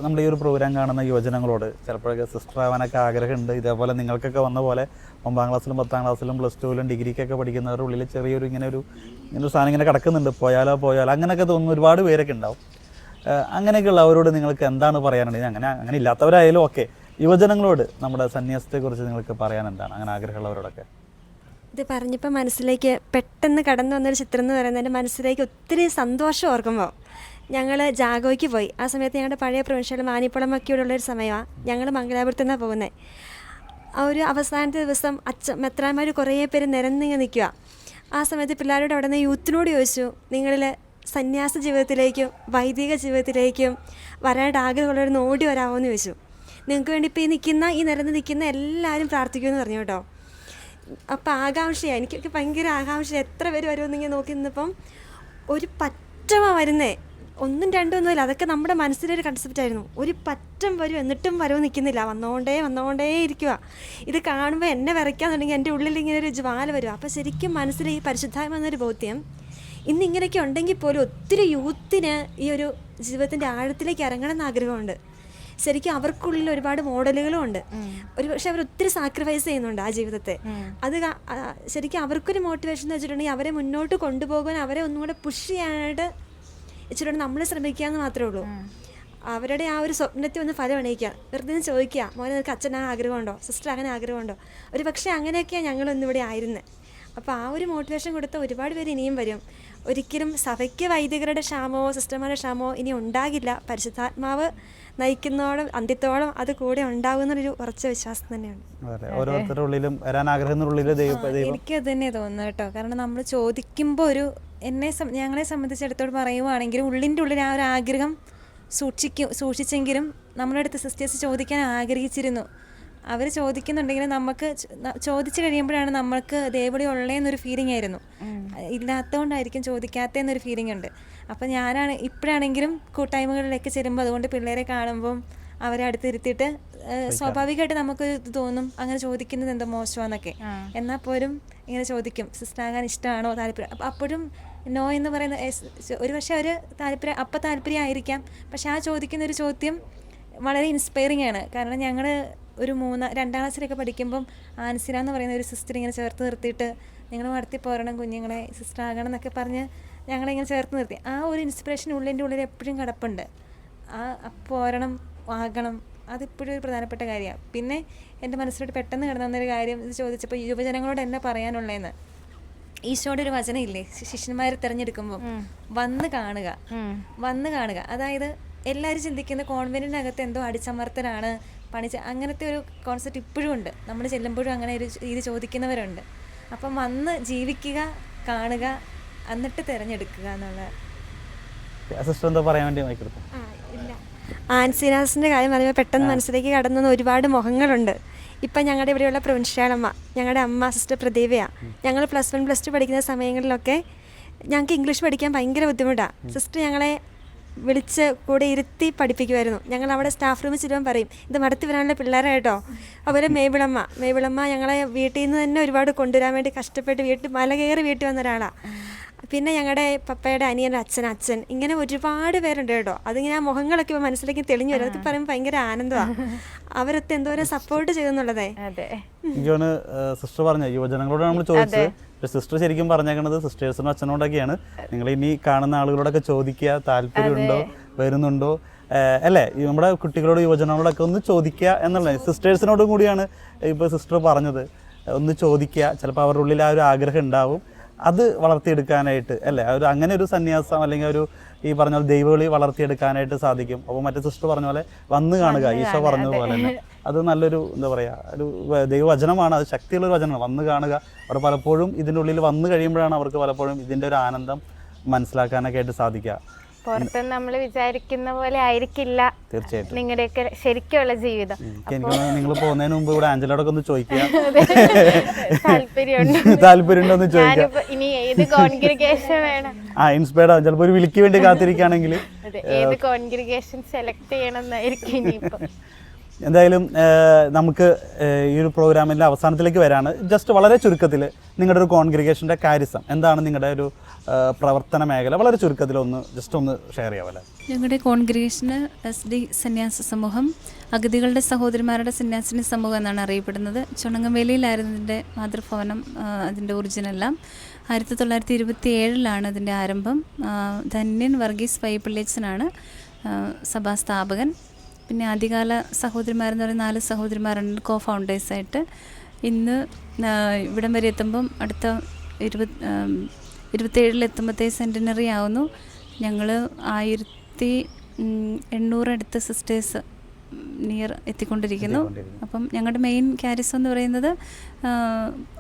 നമ്മൾ ഈ ഒരു പ്രോഗ്രാം കാണുന്ന യുവജനങ്ങളോട് ചിലപ്പോഴൊക്കെ സിസ്റ്റർ ആവാനൊക്കെ ആഗ്രഹമുണ്ട്, ഇതേപോലെ നിങ്ങൾക്കൊക്കെ വന്ന പോലെ 9ാം ക്ലാസ്സിലും 10ാം ക്ലാസ്സിലും +2ലും ഡിഗ്രിക്കൊക്കെ പഠിക്കുന്നവരുടെ ഉള്ളിൽ ചെറിയൊരു ഇങ്ങനൊരു സാധനം ഇങ്ങനെ കിടക്കുന്നുണ്ട്, പോയാലോ അങ്ങനെയൊക്കെ തോന്നുന്ന ഒരുപാട് പേരൊക്കെ ഉണ്ടാവും. അങ്ങനെയൊക്കെയുള്ള അവരോട് നിങ്ങൾക്ക് എന്താണ് പറയാനുള്ളത്? അങ്ങനെ ഇല്ലാത്തവരായാലും ഓക്കെ, യുവജനങ്ങളോട് നമ്മുടെ സന്യാസത്തെക്കുറിച്ച് നിങ്ങൾക്ക് പറയാൻ എന്താണ്, അങ്ങനെ ആഗ്രഹമുള്ളവരോടൊക്കെ? ഇത് പറഞ്ഞപ്പോൾ മനസ്സിലേക്ക് പെട്ടെന്ന് കടന്നു വന്നൊരു ചിത്രം എന്ന് പറയുന്നത് എൻ്റെ മനസ്സിലേക്ക് ഒത്തിരി സന്തോഷം ഓർക്കുമ്പോൾ, ഞങ്ങൾ ജാഗോയ്ക്ക് പോയി. ആ സമയത്ത് ഞങ്ങളുടെ പഴയ പ്രൊവിൻഷ്യൽ മാനിപ്പുളമൊക്കെ ഉള്ളൊരു സമയമാണ്. ഞങ്ങൾ മംഗലാപുരത്തു നിന്നാണ് പോകുന്നത്. ആ ഒരു അവസാനത്തെ ദിവസം മെത്രാന്മാർ കുറേ പേര് നിരന്നിങ്ങ് നിൽക്കുക. ആ സമയത്ത് പിള്ളേരോട് അവിടെ നിന്ന് യൂത്തിനോട് ചോദിച്ചു, നിങ്ങളിൽ സന്യാസ ജീവിതത്തിലേക്കും വൈദിക ജീവിതത്തിലേക്കും വരാനായിട്ട് ആഗ്രഹമുള്ളവരൊന്ന് ഓടി വരാമോ എന്ന് ചോദിച്ചു. നിങ്ങൾക്ക് വേണ്ടി ഇപ്പോൾ ഈ നിരന്ന് നിൽക്കുന്ന എല്ലാവരും പ്രാർത്ഥിക്കുമെന്ന് പറഞ്ഞു കേട്ടോ. അപ്പോൾ ആകാംക്ഷയാണ്, എനിക്കൊക്കെ ഭയങ്കര ആകാംക്ഷ, എത്ര പേര് വരുമെന്നിങ്ങനെ നോക്കി നിന്നപ്പം ഒരു പറ്റമാണ് വരുന്നേ. 1, 2 ഒന്നുമില്ല, അതൊക്കെ നമ്മുടെ മനസ്സിലൊരു കൺസെപ്റ്റായിരുന്നു. ഒരു പറ്റം വരും, എന്നിട്ടും വരവ് നിൽക്കുന്നില്ല, വന്നുകൊണ്ടേ ഇരിക്കുക. ഇത് കാണുമ്പോൾ എന്നെ വരയ്ക്കാന്നുണ്ടെങ്കിൽ എൻ്റെ ഉള്ളിൽ ഇങ്ങനെ ഒരു ജ്വാല വരും. അപ്പോൾ ശരിക്കും മനസ്സിൽ ഈ പരിശുദ്ധാത്മ എന്നൊരു ബോധ്യം ഇന്നിങ്ങനെയൊക്കെ ഉണ്ടെങ്കിൽ പോലും ഒത്തിരി യൂത്തിന് ഈ ഒരു ജീവിതത്തിൻ്റെ ആഴത്തിലേക്ക് ഇറങ്ങണം എന്ന് ആഗ്രഹമുണ്ട്. ശരിക്കും അവർക്കുള്ളിൽ ഒരുപാട് മോഡലുകളും ഉണ്ട്. പക്ഷെ അവർ ഒത്തിരി സാക്രിഫൈസ് ചെയ്യുന്നുണ്ട് ആ ജീവിതത്തെ. അത് ശരിക്കും അവർക്കൊരു മോട്ടിവേഷൻ എന്ന് വെച്ചിട്ടുണ്ടെങ്കിൽ അവരെ മുന്നോട്ട് കൊണ്ടുപോകാൻ, അവരെ ഒന്നും കൂടെ പുഷ് ചെയ്യാനായിട്ട് ഇച്ചിരി നമ്മൾ ശ്രമിക്കാമെന്ന് മാത്രമേ ഉള്ളൂ. അവരുടെ ആ ഒരു സ്വപ്നത്തെ ഒന്ന് ഫലം അണിയിക്കുക. വെറുതെ ചോദിക്കുക, മോനെ നിനക്ക് അച്ഛനാ ആഗ്രഹമുണ്ടോ, സിസ്റ്റർ അങ്ങനെ ആഗ്രഹമുണ്ടോ? ഒരു പക്ഷേ അങ്ങനെയൊക്കെയാണ് ഞങ്ങളൊന്നിവിടെ ആയിരുന്നത്. അപ്പോൾ ആ ഒരു മോട്ടിവേഷൻ കൊടുത്ത ഒരുപാട് പേര് ഇനിയും വരും. ഒരിക്കലും സഭയ്ക്ക് വൈദികരുടെ ക്ഷാമമോ സിസ്റ്റർമാരുടെ ക്ഷാമമോ ഇനി ഉണ്ടാകില്ല. പരിശുദ്ധാത്മാവ് നയിക്കുന്നോളം അന്ത്യത്തോളം അത് കൂടെ ഉണ്ടാകുന്നൊരു ഉറച്ച വിശ്വാസം തന്നെയാണ്. ഓരോരുത്തരുടെ ഉള്ളിലും വരാൻ ആഗ്രഹത്തിനുള്ളിൽ എനിക്ക് അത് തന്നെ തോന്നുന്നു കേട്ടോ. കാരണം നമ്മൾ ചോദിക്കുമ്പോൾ ഞങ്ങളെ സംബന്ധിച്ചിടത്തോട് പറയുവാണെങ്കിൽ ഉള്ളിൻ്റെ ഉള്ളിൽ ആ ഒരു ആഗ്രഹം സൂക്ഷിച്ചെങ്കിലും നമ്മുടെ അടുത്ത് സിസ്റ്റേഴ്സ് ചോദിക്കാൻ ആഗ്രഹിച്ചിരുന്നു. അവർ ചോദിക്കുന്നുണ്ടെങ്കിൽ നമുക്ക് ചോദിച്ചു കഴിയുമ്പോഴാണ് നമ്മൾക്ക് ദേവളി ഉള്ളതെന്നൊരു ഫീലിംഗ് ആയിരുന്നു. ഇല്ലാത്തതുകൊണ്ടായിരിക്കും ചോദിക്കാത്തതെന്നൊരു ഫീലിംഗ് ഉണ്ട്. അപ്പം ഇപ്പോഴാണെങ്കിലും കൂട്ടായ്മകളിലൊക്കെ ചെല്ലുമ്പോൾ അതുകൊണ്ട് പിള്ളേരെ കാണുമ്പം അവരെ അടുത്തിരുത്തിയിട്ട് സ്വാഭാവികമായിട്ട് നമുക്ക് ഇത് തോന്നും, അങ്ങനെ ചോദിക്കുന്നത് എന്തോ മോശമാണെന്നൊക്കെ. എന്നാൽ പോലും ഇങ്ങനെ ചോദിക്കും, സിസ്റ്റർ ആകാൻ ഇഷ്ടമാണോ, താല്പര്യം. അപ്പോഴും നോ എന്ന് പറയുന്ന ഒരു പക്ഷേ അവർ താല്പര്യം ആയിരിക്കാം. പക്ഷെ ആ ചോദിക്കുന്നൊരു ചോദ്യം വളരെ ഇൻസ്പയറിംഗ് ആണ്. കാരണം ഞങ്ങൾ ഒരു 2ാം ക്ലാസ്സിലൊക്കെ പഠിക്കുമ്പം ആൻസിന എന്ന് പറയുന്ന ഒരു സിസ്റ്റർ ഇങ്ങനെ ചേർത്ത് നിർത്തിയിട്ട് നിങ്ങൾ നടത്തി പോരണം കുഞ്ഞുങ്ങളെ, സിസ്റ്റർ ആകണം എന്നൊക്കെ പറഞ്ഞ് ഞങ്ങളിങ്ങനെ ചേർത്ത് നിർത്തി. ആ ഒരു ഇൻസ്പിറേഷൻ ഉള്ളിൻ്റെ ഉള്ളിൽ എപ്പോഴും കിടപ്പുണ്ട്. പോരണം, ആകണം, അതിപ്പോഴും ഒരു പ്രധാനപ്പെട്ട കാര്യമാണ്. പിന്നെ എൻ്റെ മനസ്സിലോട്ട് പെട്ടെന്ന് കിടന്നു വന്നൊരു കാര്യം, ഇത് ചോദിച്ചപ്പോൾ യുവജനങ്ങളോട് എന്നെ പറയാനുള്ളതെന്ന്, ഈശോയുടെ ഒരു വചനം ഇല്ലേ, ശിഷ്യന്മാരെ തിരഞ്ഞെടുക്കുമ്പോൾ വന്ന് കാണുക. അതായത് എല്ലാവരും ചിന്തിക്കുന്ന കോൺവെൻറ്റിനകത്ത് എന്തോ അടിച്ചമർത്തലാണ്, അങ്ങനത്തെ ഒരു കോൺസെപ്റ്റ് ഇപ്പോഴും ഉണ്ട്. നമ്മൾ ചെല്ലുമ്പോഴും അങ്ങനെ ഒരു ഇത് ചോദിക്കുന്നവരുണ്ട്. അപ്പം വന്ന് ജീവിക്കുക, കാണുക, എന്നിട്ട് തിരഞ്ഞെടുക്കുക എന്നുള്ള. ഇല്ല, ആൻസിനാസിൻ്റെ കാര്യം പറയുമ്പോൾ പെട്ടെന്ന് മനസ്സിലേക്ക് കടന്നു വന്ന ഒരുപാട് മുഖങ്ങളുണ്ട്. ഇപ്പം ഞങ്ങളുടെ ഇവിടെയുള്ള പ്രൊവിൻഷ്യാലമ്മ, ഞങ്ങളുടെ അമ്മ സിസ്റ്റർ പ്രദീപയാണ്. ഞങ്ങൾ +1 +2 പഠിക്കുന്ന സമയങ്ങളിലൊക്കെ ഞങ്ങൾക്ക് ഇംഗ്ലീഷ് പഠിക്കാൻ ഭയങ്കര ബുദ്ധിമുട്ടാണ്. സിസ്റ്റർ ഞങ്ങളെ വിളിച്ച് കൂടെ ഇരുത്തി പഠിപ്പിക്കുമായിരുന്നു. ഞങ്ങൾ അവിടെ സ്റ്റാഫ് റൂമിൽ ചെല്ലുമ്പോൾ പറയും, ഇത് മടത്തി വരാനുള്ള പിള്ളേരെ കേട്ടോ. അതുപോലെ മേബിളമ്മ ഞങ്ങളെ വീട്ടിൽ നിന്ന് തന്നെ ഒരുപാട് കൊണ്ടുവരാൻ വേണ്ടി കഷ്ടപ്പെട്ട് മല കയറി വീട്ടിൽ വന്ന ഒരാളാണ്. പിന്നെ ഞങ്ങളുടെ പപ്പയുടെ അനിയൻ്റെ അച്ഛൻ, ഇങ്ങനെ ഒരുപാട് പേരുണ്ട് കേട്ടോ. അതിങ്ങനെ ആ മുഖങ്ങളൊക്കെ ഇപ്പോൾ മനസ്സിലേക്ക് തെളിഞ്ഞു വരും. അതൊക്കെ പറയുമ്പോൾ ഭയങ്കര ആനന്ദമാണ്. അവരൊക്കെ എന്തോരം സപ്പോർട്ട് ചെയ്യുന്നുള്ളതേ. എനിക്കാണ് സിസ്റ്റർ പറഞ്ഞ യുവജനങ്ങളോട് നമ്മൾ ചോദിച്ചത്. സിസ്റ്റർ ശരിക്കും പറഞ്ഞേക്കണത് സിസ്റ്റേഴ്സിനും അച്ഛനോടൊക്കെയാണ്. നിങ്ങൾ ഇനി കാണുന്ന ആളുകളോടൊക്കെ ചോദിക്കുക, താല്പര്യമുണ്ടോ, വരുന്നുണ്ടോ, അല്ലേ, നമ്മുടെ കുട്ടികളോട് യുവജനങ്ങളോടൊക്കെ ഒന്ന് ചോദിക്കുക എന്നുള്ളത്. സിസ്റ്റേഴ്സിനോടും കൂടിയാണ് ഇപ്പോൾ സിസ്റ്റർ പറഞ്ഞത്, ഒന്ന് ചോദിക്കുക. ചിലപ്പോൾ അവരുടെ ഉള്ളിൽ ആ ഒരു ആഗ്രഹം ഉണ്ടാവും, അത് വളർത്തിയെടുക്കാനായിട്ട്, അല്ലേ, അങ്ങനെ ഒരു സന്യാസം അല്ലെങ്കിൽ ഒരു ഈ പറഞ്ഞ പോലെ ദൈവവിളി വളർത്തിയെടുക്കാനായിട്ട് സാധിക്കും. അപ്പോൾ മറ്റേ സിസ്റ്റർ പറഞ്ഞ പോലെ വന്ന് കാണുക, ഈശോ പറഞ്ഞതുപോലെ തന്നെ അത് നല്ലൊരു എന്താ പറയുക, ഒരു ദൈവവചനമാണ്, അത് ശക്തിയുള്ളൊരു വചനമാണ്. വന്ന് കാണുക. അവർ പലപ്പോഴും ഇതിൻ്റെ ഉള്ളിൽ വന്നു കഴിയുമ്പോഴാണ് അവർക്ക് പലപ്പോഴും ഇതിൻ്റെ ഒരു ആനന്ദം മനസ്സിലാക്കാനൊക്കെ ആയിട്ട് സാധിക്കുക. പുറത്തുനിന്ന് നമ്മൾ വിചാരിക്കുന്ന പോലെ ആയിരിക്കില്ല തീർച്ചയായിട്ടും നിങ്ങളുടെയൊക്കെ ശരിക്കുള്ള ജീവിതം. എനിക്ക് നിങ്ങൾ പോകുന്നതിന് മുമ്പ് ഇവിടെ ആഞ്ചലോടൊക്കെ ഒന്ന് ചോദിക്കുക, താല്പര്യമുണ്ടോ എന്ന് ചോദിക്കാം. ഇനി ഏത് കോൺഗ്രിഗേഷൻ വേണം, ഇൻസ്പയർഡ് ആവും. ചിലപ്പോൾ ഒരു വിളിക്ക് വേണ്ടി കാത്തിരിക്കുകയാണെങ്കിൽ ഏത് കോൺഗ്രിഗേഷൻ സെലക്ട് ചെയ്യണം എന്നായിരിക്കും ഇനിയിപ്പം. എന്തായാലും നമുക്ക് ഈ ഒരു പ്രോഗ്രാമിൻ്റെ അവസാനത്തിലേക്ക് വരാണ്. ജസ്റ്റ് വളരെ ചുരുക്കത്തിൽ നിങ്ങളുടെ ഒരു കോൺഗ്രിഗേഷൻ്റെ കാര്യസം എന്താണ്, നിങ്ങളുടെ ഒരു പ്രവർത്തന മേഖല വളരെ ചുരുക്കത്തിൽ ഒന്ന് ഷെയർ ചെയ്യാമല്ലേ? ഞങ്ങളുടെ കോൺഗ്രിഗേഷന് SD സന്യാസ സമൂഹം അഗതികളുടെ സഹോദരിമാരുടെ സന്യാസിനി സമൂഹം എന്നാണ് അറിയപ്പെടുന്നത്. ചുണങ്ങംവേലിയിലായിരുന്നു ഇതിൻ്റെ മാതൃഭവനം, അതിൻ്റെ ഒറിജിനെല്ലാം. 1927 അതിൻ്റെ ആരംഭം. ധന്യൻ വർഗീസ് പൈപ്പിള്ളിയച്ചനാണ് സഭാസ്ഥാപകൻ. പിന്നെ ആദ്യകാല സഹോദരിമാരെന്ന് പറയുന്ന 4 സഹോദരിമാരുണ്ട് കോ ഫൗണ്ടേഴ്സായിട്ട്. ഇന്ന് ഇവിടം വരെ എത്തുമ്പം അടുത്ത 27 എത്തുമ്പോഴത്തേ സെൻറ്റിനറി ആവുന്നു. ഞങ്ങൾ 1800 അടുത്ത സിസ്റ്റേഴ്സ് നിയർ എത്തിക്കൊണ്ടിരിക്കുന്നു. അപ്പം ഞങ്ങളുടെ മെയിൻ ക്യാരിസം എന്ന് പറയുന്നത്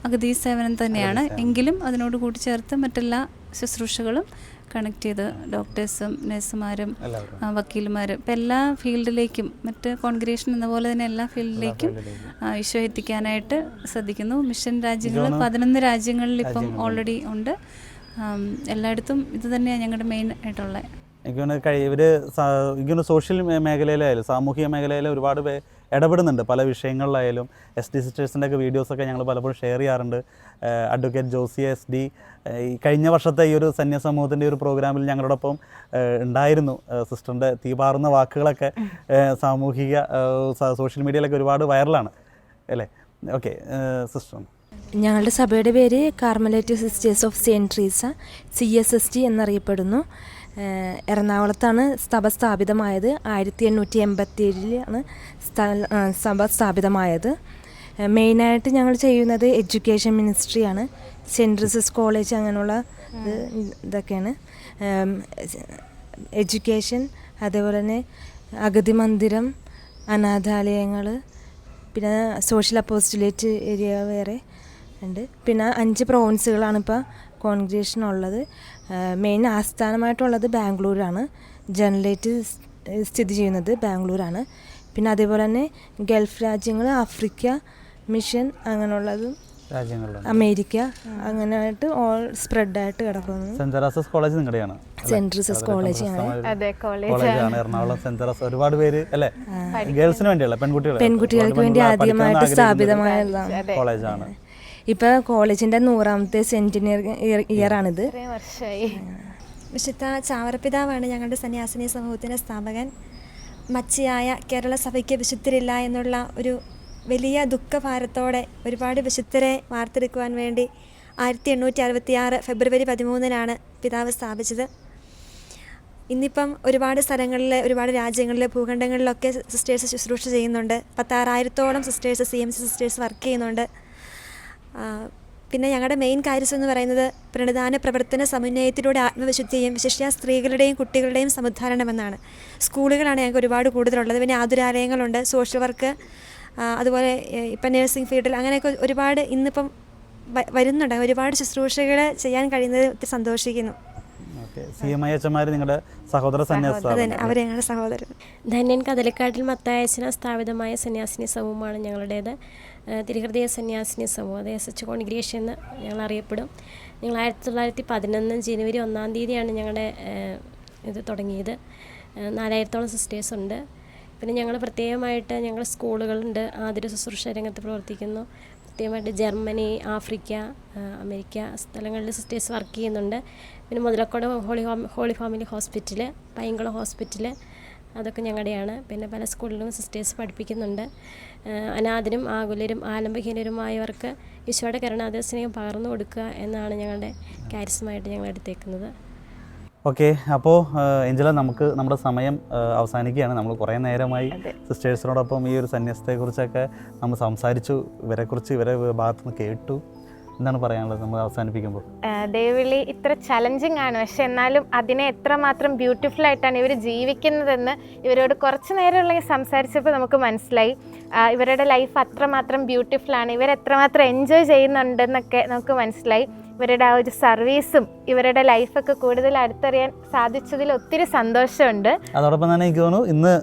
അഗതി സേവനം തന്നെയാണ്. എങ്കിലും അതിനോട് കൂട്ടിച്ചേർത്ത് മറ്റെല്ലാ ശുശ്രൂഷകളും കണക്ട് ചെയ്ത് ഡോക്ടേഴ്സും നഴ്സുമാരും വക്കീലുമാരും ഇപ്പം എല്ലാ ഫീൽഡിലേക്കും മറ്റ് കോൺഗ്രിഗേഷൻ എന്ന പോലെ തന്നെ എല്ലാ ഫീൽഡിലേക്കും ഈശോ എത്തിക്കാനായിട്ട് ശ്രദ്ധിക്കുന്നു. മിഷൻ രാജ്യങ്ങൾ 11 രാജ്യങ്ങളിൽ ഇപ്പം ഓൾറെഡി ഉണ്ട്. എല്ലായിടത്തും ഇത് തന്നെയാണ് ഞങ്ങളുടെ മെയിൻ ആയിട്ടുള്ള. എനിക്ക് തോന്നുന്നു സോഷ്യൽ മേഖലയിലായാലും സാമൂഹിക മേഖലയിലും ഒരുപാട് ഇടപെടുന്നുണ്ട് പല വിഷയങ്ങളിലായാലും. SD സിസ്റ്റേഴ്സിൻ്റെ ഒക്കെ വീഡിയോസൊക്കെ ഞങ്ങൾ പലപ്പോഴും ഷെയർ ചെയ്യാറുണ്ട്. അഡ്വക്കേറ്റ് ജോസി SD ഈ കഴിഞ്ഞ വർഷത്തെ ഈ ഒരു സന്യാസ സമൂഹത്തിൻ്റെ ഒരു പ്രോഗ്രാമിൽ ഞങ്ങളോടൊപ്പം ഉണ്ടായിരുന്നു. സിസ്റ്ററിൻ്റെ തീപാറുന്ന വാക്കുകളൊക്കെ സാമൂഹിക സോഷ്യൽ മീഡിയയിലൊക്കെ ഒരുപാട് വൈറലാണ് അല്ലേ? Okay sister. ഞങ്ങളുടെ സഭയുടെ പേര് Carmelite sisters of saint Teresa, CSST എന്നറിയപ്പെടുന്നു. എറണാകുളത്താണ് സഭ സ്ഥാപിതമായത്. 1887 സഭ സ്ഥാപിതമായത്. മെയിനായിട്ട് ഞങ്ങൾ ചെയ്യുന്നത് എഡ്യൂക്കേഷൻ മിനിസ്ട്രിയാണ്. സെൻറ്റ് ട്രീസസ് കോളേജ് അങ്ങനെയുള്ള ഇതൊക്കെയാണ്. എഡ്യൂക്കേഷൻ, അതേപോലെ തന്നെ അഗതി മന്ദിരം, അനാഥാലയങ്ങൾ, പിന്നെ സോഷ്യൽ അപ്പോസ്റ്റുലേറ്റ് ഏരിയ വേറെ ഉണ്ട്. പിന്നെ 5 പ്രൊവിൻസുകളാണ് ഇപ്പോൾ കോൺഗ്രിഗേഷൻ ഉള്ളത്. മെയിൻ ആസ്ഥാനമായിട്ടുള്ളത് ബാംഗ്ലൂരാണ്. ജനറേറ്റ് സ്ഥിതി ചെയ്യുന്നത് ബാംഗ്ലൂരാണ്. പിന്നെ അതേപോലെ തന്നെ ഗൾഫ് രാജ്യങ്ങൾ, ആഫ്രിക്ക, മിഷൻ അങ്ങനെയുള്ളതും അമേരിക്ക അങ്ങനെയായിട്ട് ഓൾ സ്പ്രെഡായിട്ട് കിടക്കുന്നു. സെന്റ് തെരേസാസ് കോളേജ് നിങ്ങളുടെയാണ്? സെന്റ് തെരേസാസ് കോളേജാണ് എറണാകുളം. സെന്റ് തെരേസ ഒരുപാട് പേര് അല്ലേ, ഗേൾസിന് വേണ്ടിയുള്ള പെൺകുട്ടികൾക്ക് വേണ്ടി ആദ്യമായിട്ട് സ്ഥാപിതമായതാണ് കോളേജാണ്. ഇപ്പോൾ കോളേജിൻ്റെ 100ാമത്തെ സെന്റിനറി ഇയറാണിത്. വിശുദ്ധ ചാവറപിതാവാണ് ഞങ്ങളുടെ സന്യാസിനി സമൂഹത്തിൻ്റെ സ്ഥാപകൻ. മച്ചിയായ കേരള സഭയ്ക്ക് വിശുദ്ധരില്ല എന്നുള്ള ഒരു വലിയ ദുഃഖഭാരത്തോടെ ഒരുപാട് വിശുദ്ധരെ വാർത്തെടുക്കുവാൻ വേണ്ടി 1866 ഫെബ്രുവരി 13 പിതാവ് സ്ഥാപിച്ചത്. ഇന്നിപ്പം ഒരുപാട് സ്ഥലങ്ങളിൽ, ഒരുപാട് രാജ്യങ്ങളിൽ, ഭൂഖണ്ഡങ്ങളിലൊക്കെ സിസ്റ്റേഴ്സ് ശുശ്രൂഷ ചെയ്യുന്നുണ്ട്. 16,000-ഓളം സിസ്റ്റേഴ്സ് CMC സിസ്റ്റേഴ്സ് വർക്ക് ചെയ്യുന്നുണ്ട്. പിന്നെ ഞങ്ങളുടെ മെയിൻ കാര്യം എന്ന് പറയുന്നത് പ്രണിധാന പ്രവർത്തന സമന്വയത്തിലൂടെ ആത്മവിശുദ്ധിയും വിശിഷ്യ സ്ത്രീകളുടെയും കുട്ടികളുടെയും സമുദ്ധാരണമെന്നാണ്. സ്കൂളുകളാണ് ഞങ്ങൾക്ക് ഒരുപാട് കൂടുതലുള്ളത്. പിന്നെ ആതുരാലയങ്ങളുണ്ട്, സോഷ്യൽ വർക്ക്, അതുപോലെ ഇപ്പം നഴ്സിംഗ് ഫീൽഡിൽ അങ്ങനെയൊക്കെ ഒരുപാട് ഇന്നിപ്പം വരുന്നുണ്ട്. ഒരുപാട് ശുശ്രൂഷകൾ ചെയ്യാൻ കഴിയുന്നത് ഒത്തിരി സന്തോഷിക്കുന്നു. നിങ്ങളുടെ സഹോദര അവർ ഞങ്ങളുടെ സഹോദരൻ. ധന്യൻ കദലിക്കാട്ടിൽ മത്തായച്ചന സ്ഥാപിതമായ സന്യാസിനി സമൂഹമാണ് ഞങ്ങളുടേത്. തിരുഹൃദയ സന്യാസിനി സമൂഹം, അത് SH കോൺഗ്രിഗേഷൻ എന്ന് ഞങ്ങൾ അറിയപ്പെടും. ഞങ്ങൾ 1911 ജനുവരി 1-ാം തീയതിയാണ് ഞങ്ങളുടെ ഇത് തുടങ്ങിയത്. 4000-ഓളം സിസ്റ്റേഴ്സ് ഉണ്ട്. പിന്നെ ഞങ്ങൾ പ്രത്യേകമായിട്ട് ഞങ്ങൾ സ്കൂളുകളുണ്ട്, ആതുര ശുശ്രൂഷ രംഗത്ത് പ്രവർത്തിക്കുന്നു. പ്രത്യേകമായിട്ട് ജർമ്മനി, ആഫ്രിക്ക, അമേരിക്ക സ്ഥലങ്ങളിൽ സിസ്റ്റേഴ്സ് വർക്ക് ചെയ്യുന്നുണ്ട്. പിന്നെ Muthalakode Holy Family Hospital, Painkulam Hospital, അതൊക്കെ ഞങ്ങളുടെയാണ്. പിന്നെ പല സ്കൂളിലും സിസ്റ്റേഴ്സ് പഠിപ്പിക്കുന്നുണ്ട്. അനാഥരും ആകുലരും ആലംബഹീനരുമായവർക്ക് ഈശോയുടെ കരുണാദസ്നേഹം പകർന്നു കൊടുക്കുക എന്നാണ് ഞങ്ങളുടെ കാര്യമായിട്ട് ഞങ്ങൾ എടുത്തേക്കുന്നത്. ഓക്കെ, അപ്പോൾ ഏഞ്ചല, നമുക്ക് നമ്മുടെ സമയം അവസാനിക്കുകയാണ്. നമ്മൾ കുറേ നേരമായി സിസ്റ്റേഴ്സിനോടൊപ്പം ഈ ഒരു സന്യാസത്തെക്കുറിച്ചൊക്കെ നമ്മൾ സംസാരിച്ചു, ഇവരെക്കുറിച്ച് ഇവരെ ഭാഗത്തു നിന്ന് കേട്ടു. എന്താണ് പറയാനുള്ളത് നമ്മൾ അവസാനിപ്പിക്കുമ്പോൾ? ദൈവവിളി ഇത്ര ചലഞ്ചിങ് ആണ്, പക്ഷെ എന്നാലും അതിനെ എത്രമാത്രം ബ്യൂട്ടിഫുൾ ആയിട്ടാണ് ഇവർ ജീവിക്കുന്നതെന്ന് ഇവരോട് കുറച്ച് നേരമുള്ള സംസാരിച്ചപ്പോൾ നമുക്ക് മനസ്സിലായി. ഇവരുടെ ലൈഫ് അത്രമാത്രം ബ്യൂട്ടിഫുൾ ആണ്, ഇവരെത്രമാത്രം എൻജോയ് ചെയ്യുന്നുണ്ടെന്നൊക്കെ നമുക്ക് മനസ്സിലായി. ഇവരുടെ ആ ഒരു സർവീസും ഇവരുടെ ലൈഫൊക്കെ കൂടുതൽ അടുത്തറിയാൻ സാധിച്ചതിൽ ഒത്തിരി സന്തോഷമുണ്ട്. അതോടൊപ്പം തന്നെ എനിക്ക് തോന്നുന്നു ഇന്ന്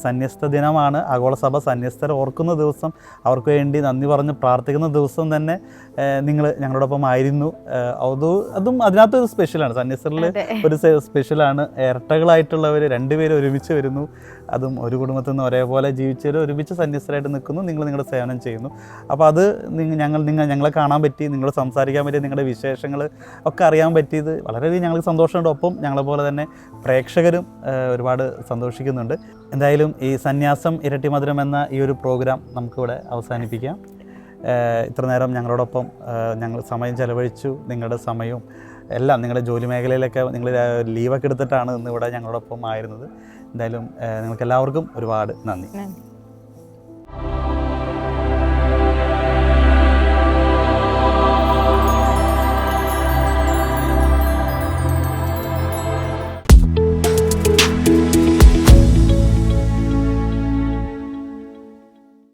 സന്യസ്ത ദിനമാണ്. ആഗോളസഭ സന്യസ്തരെ ഓർക്കുന്ന ദിവസം, അവർക്ക് വേണ്ടി നന്ദി പറഞ്ഞ് പ്രാർത്ഥിക്കുന്ന ദിവസം തന്നെ നിങ്ങൾ ഞങ്ങളോടൊപ്പം ആയിരുന്നു. അതും അതിനകത്തൊരു സ്പെഷ്യലാണ്. സന്യസ്തരിൽ ഒരു സ്പെഷ്യലാണ്. ഇരട്ടകളായിട്ടുള്ളവർ രണ്ടുപേരും ഒരുമിച്ച് വരുന്നു. അതും ഒരു കുടുംബത്തിൽ നിന്ന് ഒരേപോലെ ജീവിച്ചവർ ഒരുമിച്ച് സന്യസ്തരായിട്ട് നിൽക്കുന്നു. നിങ്ങൾ നിങ്ങളുടെ സേവനം ചെയ്യുന്നു. അപ്പോൾ അത് ഞങ്ങളെ കാണാൻ പറ്റി, നിങ്ങൾ സംസാരിക്കാൻ പറ്റി, നിങ്ങളുടെ വിശേഷങ്ങൾ ഒക്കെ അറിയാൻ പറ്റിയത് വളരെയധികം ഞങ്ങൾക്ക് സന്തോഷമുണ്ട്. ഒപ്പം ഞങ്ങളെപ്പോലെ തന്നെ പ്രേക്ഷകരും ഒരുപാട് സന്തോഷിക്കുന്നുണ്ട്. എന്തായാലും ഈ സന്യാസം ഇരട്ടി മധുരം എന്ന ഈ ഒരു പ്രോഗ്രാം നമുക്കിവിടെ അവസാനിപ്പിക്കാം. ഇത്ര നേരം ഞങ്ങളോടൊപ്പം ഞങ്ങൾ സമയം ചെലവഴിച്ചു. നിങ്ങളുടെ സമയവും എല്ലാം നിങ്ങളുടെ ജോലി മേഖലയിലൊക്കെ നിങ്ങൾ ലീവൊക്കെ എടുത്തിട്ടാണ് ഇന്നിവിടെ ഞങ്ങളോടൊപ്പം ആയിരുന്നത്. എന്തായാലും നിങ്ങൾക്ക് എല്ലാവർക്കും ഒരുപാട് നന്ദി.